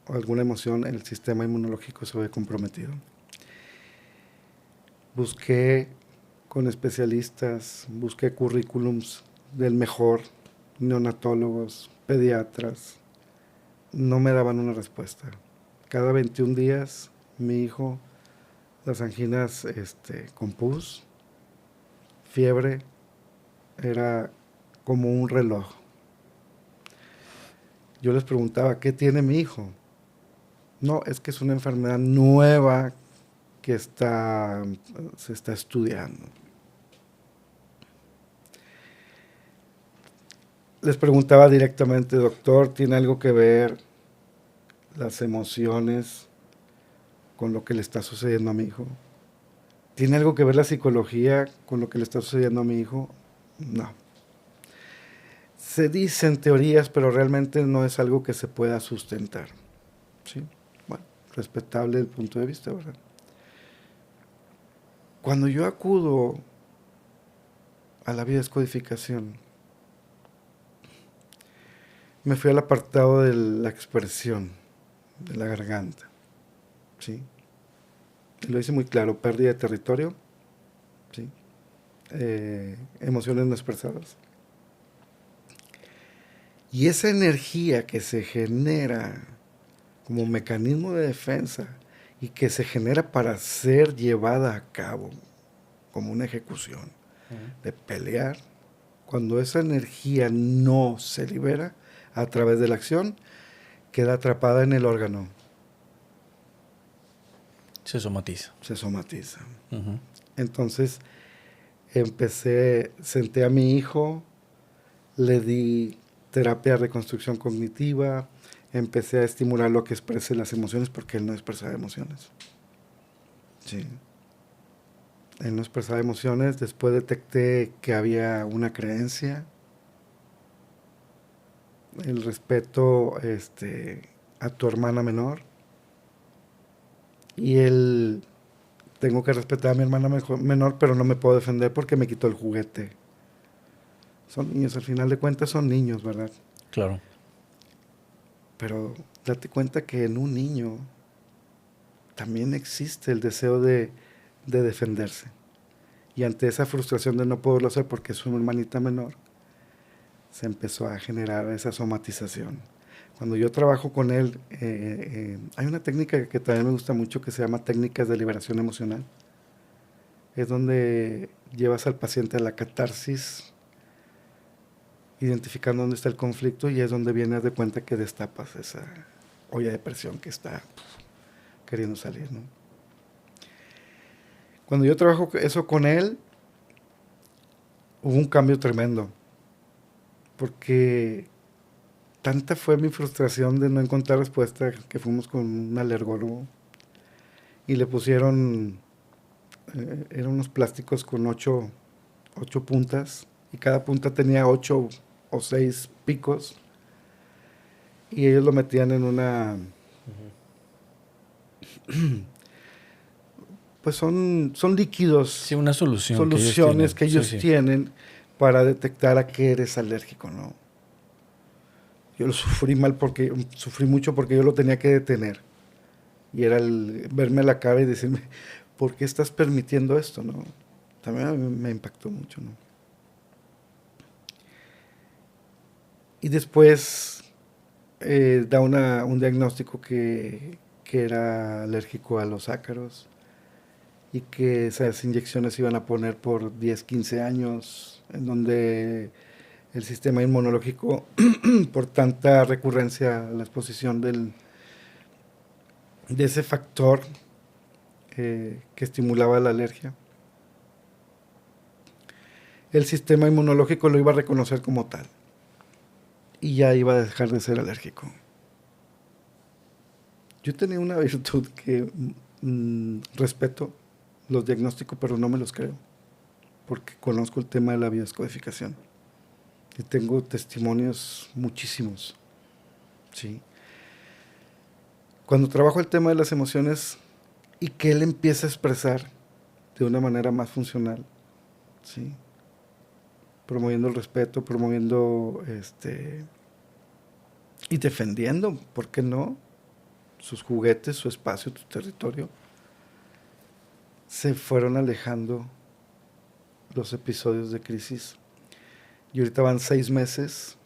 o alguna emoción, el sistema inmunológico se ve comprometido. Busqué con especialistas, busqué currículums del mejor, neonatólogos, pediatras, no me daban una respuesta. Cada 21 días, mi hijo, las anginas con pus, fiebre, era como un reloj. Yo les preguntaba, ¿qué tiene mi hijo? No, es que es una enfermedad nueva que se está estudiando. Les preguntaba directamente, doctor, ¿tiene algo que ver las emociones con lo que le está sucediendo a mi hijo? ¿Tiene algo que ver la psicología con lo que le está sucediendo a mi hijo? No. Se dicen teorías, pero realmente no es algo que se pueda sustentar. ¿Sí? Bueno, respetable el punto de vista, ¿verdad? Cuando yo acudo a la biodescodificación, me fui al apartado de la expresión, de la garganta. ¿Sí? Lo hice muy claro, pérdida de territorio, ¿sí? Emociones no expresadas. Y esa energía que se genera como mecanismo de defensa y que se genera para ser llevada a cabo como una ejecución, de pelear, cuando esa energía no se libera a través de la acción, queda atrapada en el órgano. Se somatiza. Se somatiza. Uh-huh. Entonces senté a mi hijo, le di terapia de reconstrucción cognitiva, empecé a estimular lo que exprese las emociones porque él no expresaba emociones. Sí. Él no expresaba emociones. Después detecté que había una creencia, el respeto a tu hermana menor, y él, tengo que respetar a mi hermana menor, pero no me puedo defender porque me quitó el juguete. Son niños, al final de cuentas son niños, ¿verdad? Claro. Pero date cuenta que en un niño también existe el deseo de defenderse. Y ante esa frustración de no poderlo hacer porque es una hermanita menor, se empezó a generar esa somatización. Cuando yo trabajo con él, hay una técnica que también me gusta mucho que se llama técnicas de liberación emocional. Es donde llevas al paciente a la catarsis, identificando dónde está el conflicto, y es donde vienes de cuenta que destapas esa olla de presión que está queriendo salir, ¿no? Cuando yo trabajo eso con él, hubo un cambio tremendo, porque tanta fue mi frustración de no encontrar respuesta que fuimos con un alergólogo y le pusieron, eran unos plásticos con 8 puntas, y cada punta tenía 8 o 6 picos, y ellos lo metían en una... pues son líquidos. Sí, una solución. Soluciones que ellos sí. tienen para detectar a qué eres alérgico, ¿no? Yo lo sufrí mucho porque yo lo tenía que detener. Y era el verme a la cara y decirme, ¿por qué estás permitiendo esto, no? También a mí me impactó mucho, ¿no? Y después da un diagnóstico que era alérgico a los ácaros, y que esas inyecciones se iban a poner por 10, 15 años, en donde el sistema inmunológico, por tanta recurrencia a la exposición de ese factor que estimulaba la alergia, el sistema inmunológico lo iba a reconocer como tal y ya iba a dejar de ser alérgico. Yo tenía una virtud que respeto los diagnósticos, pero no me los creo, porque conozco el tema de la biodescodificación y tengo testimonios muchísimos, ¿sí? Cuando trabajo el tema de las emociones y que él empieza a expresar de una manera más funcional, ¿sí? Promoviendo el respeto, promoviendo y defendiendo, ¿por qué no?, sus juguetes, su espacio, su territorio, se fueron alejando los episodios de crisis. Y ahorita van 6 meses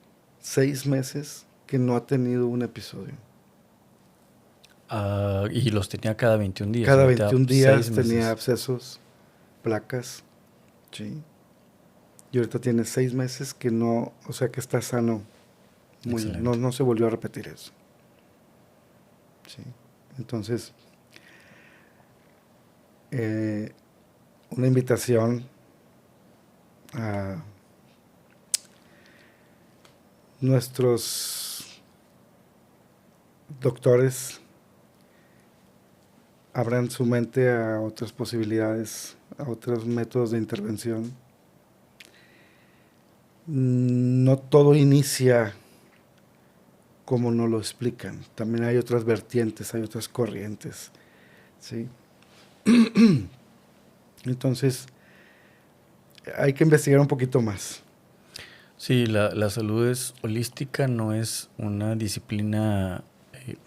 que no ha tenido un episodio. Y los tenía cada 21 días. Cada 21 días tenía abscesos, placas, ¿sí? Y ahorita tiene 6 meses que no, o sea que está sano. No se volvió a repetir eso. ¿Sí? Entonces, una invitación a nuestros doctores, abran su mente a otras posibilidades, a otros métodos de intervención. No todo inicia como nos lo explican. También hay otras vertientes, hay otras corrientes, ¿sí? Entonces, hay que investigar un poquito más. Sí, la salud es holística, no es una disciplina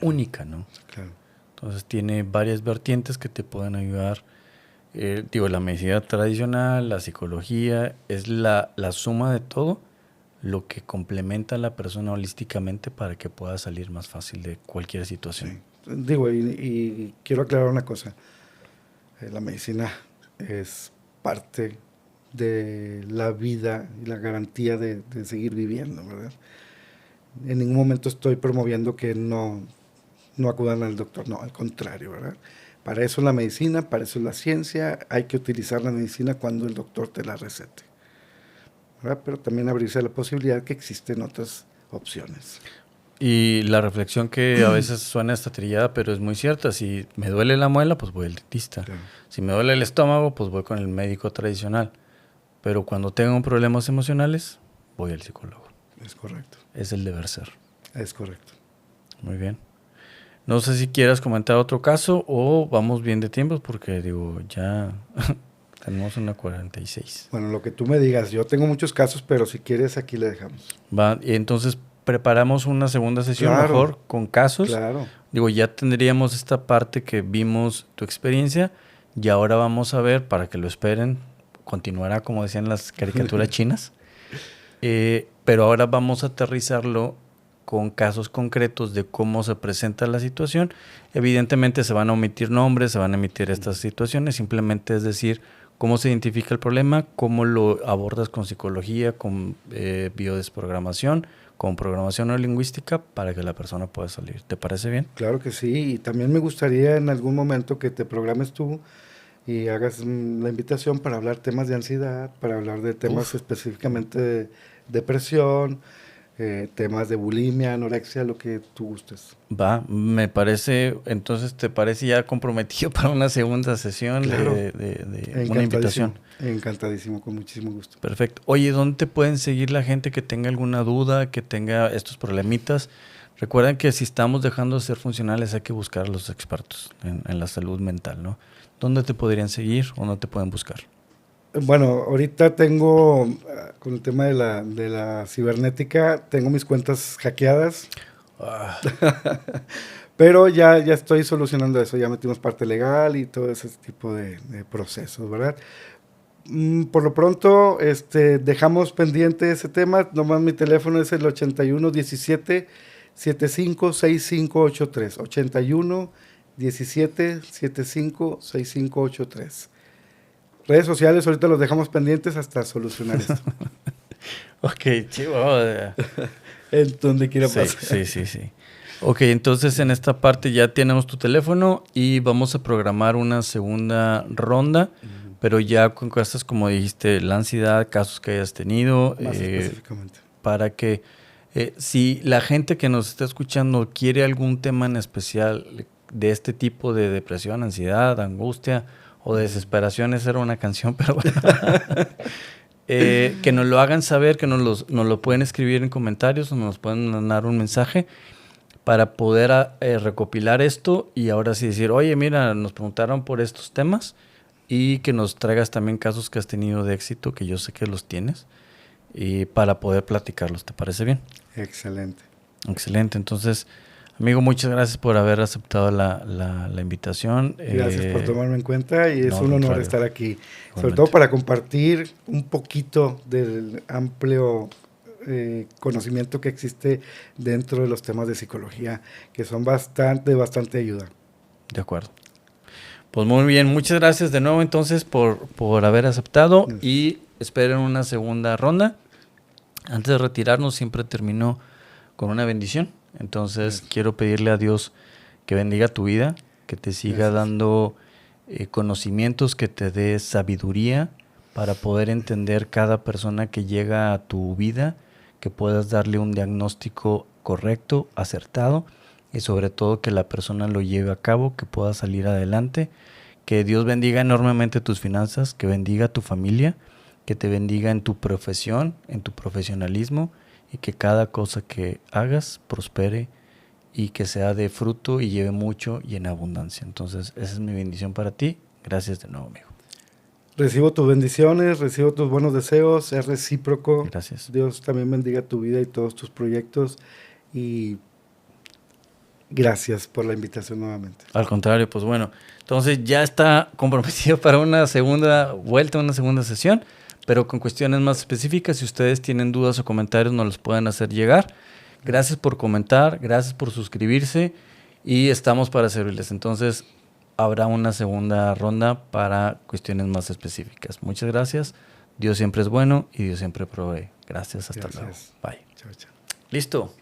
única, ¿no? Claro. Entonces tiene varias vertientes que te pueden ayudar. La medicina tradicional, la psicología, es la suma de todo lo que complementa a la persona holísticamente para que pueda salir más fácil de cualquier situación. Sí. Y quiero aclarar una cosa. La medicina es parte de la vida y la garantía de seguir viviendo, ¿verdad? En ningún momento estoy promoviendo que no acudan al doctor, no, al contrario, ¿verdad? Para eso es la medicina, para eso es la ciencia. Hay que utilizar la medicina cuando el doctor te la recete, ¿verdad? Pero también abrirse a la posibilidad que existen otras opciones. Y la reflexión que a veces suena esta trillada, pero es muy cierta. Si me duele la muela, pues voy al dentista. Claro. Si me duele el estómago, pues voy con el médico tradicional. Pero cuando tengo problemas emocionales, voy al psicólogo. Es correcto. Es el deber ser. Es correcto. Muy bien. No sé si quieras comentar otro caso o vamos bien de tiempos porque digo, ya tenemos una 46. Bueno, lo que tú me digas. Yo tengo muchos casos, pero si quieres aquí le dejamos. Va, y entonces preparamos una segunda sesión Claro. mejor con casos. Claro. Digo, ya tendríamos esta parte que vimos tu experiencia y ahora vamos a ver, para que lo esperen, continuará como decían las caricaturas chinas, pero ahora vamos a aterrizarlo con casos concretos de cómo se presenta la situación. Evidentemente se van a omitir nombres, se van a emitir estas situaciones, simplemente es decir, cómo se identifica el problema, cómo lo abordas con psicología, con biodesprogramación, con programación neurolingüística para que la persona pueda salir. ¿Te parece bien? Claro que sí. Y también me gustaría en algún momento que te programes tú y hagas la invitación para hablar temas de ansiedad, para hablar de temas específicamente de depresión, temas de bulimia, anorexia, lo que tú gustes. Va, me parece, entonces te parece ya comprometido para una segunda sesión. Claro. de una invitación. Encantadísimo, con muchísimo gusto. Perfecto. Oye, ¿dónde te pueden seguir la gente que tenga alguna duda, que tenga estos problemitas? Recuerden que si estamos dejando de ser funcionales hay que buscar a los expertos en la salud mental, ¿no? ¿Dónde te podrían seguir o no te pueden buscar? Bueno, ahorita tengo, con el tema de la cibernética, tengo mis cuentas hackeadas, pero ya estoy solucionando eso, ya metimos parte legal y todo ese tipo de procesos, ¿verdad? Por lo pronto, dejamos pendiente ese tema. Nomás mi teléfono es el 81 17 75 6583. 81 17 75 6583. Redes sociales, ahorita los dejamos pendientes hasta solucionar esto. Ok, chivo. En donde quiera pasar. Sí. Ok, entonces en esta parte ya tenemos tu teléfono y vamos a programar una segunda ronda. Pero ya con cosas como dijiste, la ansiedad, casos que hayas tenido, Más específicamente. para que si la gente que nos está escuchando quiere algún tema en especial de este tipo de depresión, ansiedad, angustia o desesperación, esa era una canción, pero bueno, que nos lo hagan saber, que nos lo pueden escribir en comentarios o nos pueden mandar un mensaje para poder recopilar esto y ahora sí decir, oye, mira, nos preguntaron por estos temas. Y que nos traigas también casos que has tenido de éxito, que yo sé que los tienes, y para poder platicarlos. ¿Te parece bien? Excelente. Excelente. Entonces, amigo, muchas gracias por haber aceptado la invitación. Gracias por tomarme en cuenta y es un honor contrario. estar aquí. Igualmente. Sobre todo para compartir un poquito del amplio conocimiento que existe dentro de los temas de psicología, que son bastante ayuda. De acuerdo. Pues muy bien, muchas gracias de nuevo entonces por haber aceptado y esperen una segunda ronda. Antes de retirarnos siempre termino con una bendición. Entonces quiero pedirle a Dios que bendiga tu vida, que te siga dando conocimientos, que te dé sabiduría para poder entender cada persona que llega a tu vida, que puedas darle un diagnóstico correcto, acertado y sobre todo que la persona lo lleve a cabo, que pueda salir adelante, que Dios bendiga enormemente tus finanzas, que bendiga tu familia, que te bendiga en tu profesión, en tu profesionalismo y que cada cosa que hagas prospere y que sea de fruto y lleve mucho y en abundancia. Entonces esa es mi bendición para ti. Gracias de nuevo, amigo. Recibo tus bendiciones, recibo tus buenos deseos, es recíproco. Gracias. Dios también bendiga tu vida y todos tus proyectos y gracias por la invitación nuevamente. Al contrario, pues bueno, entonces ya está comprometido para una segunda vuelta, una segunda sesión, pero con cuestiones más específicas. Si ustedes tienen dudas o comentarios, nos los pueden hacer llegar. Gracias por comentar, gracias por suscribirse y estamos para servirles. Entonces habrá una segunda ronda para cuestiones más específicas. Muchas gracias. Dios siempre es bueno y Dios siempre provee. Gracias, hasta luego. Bye. Chao, chao. Listo.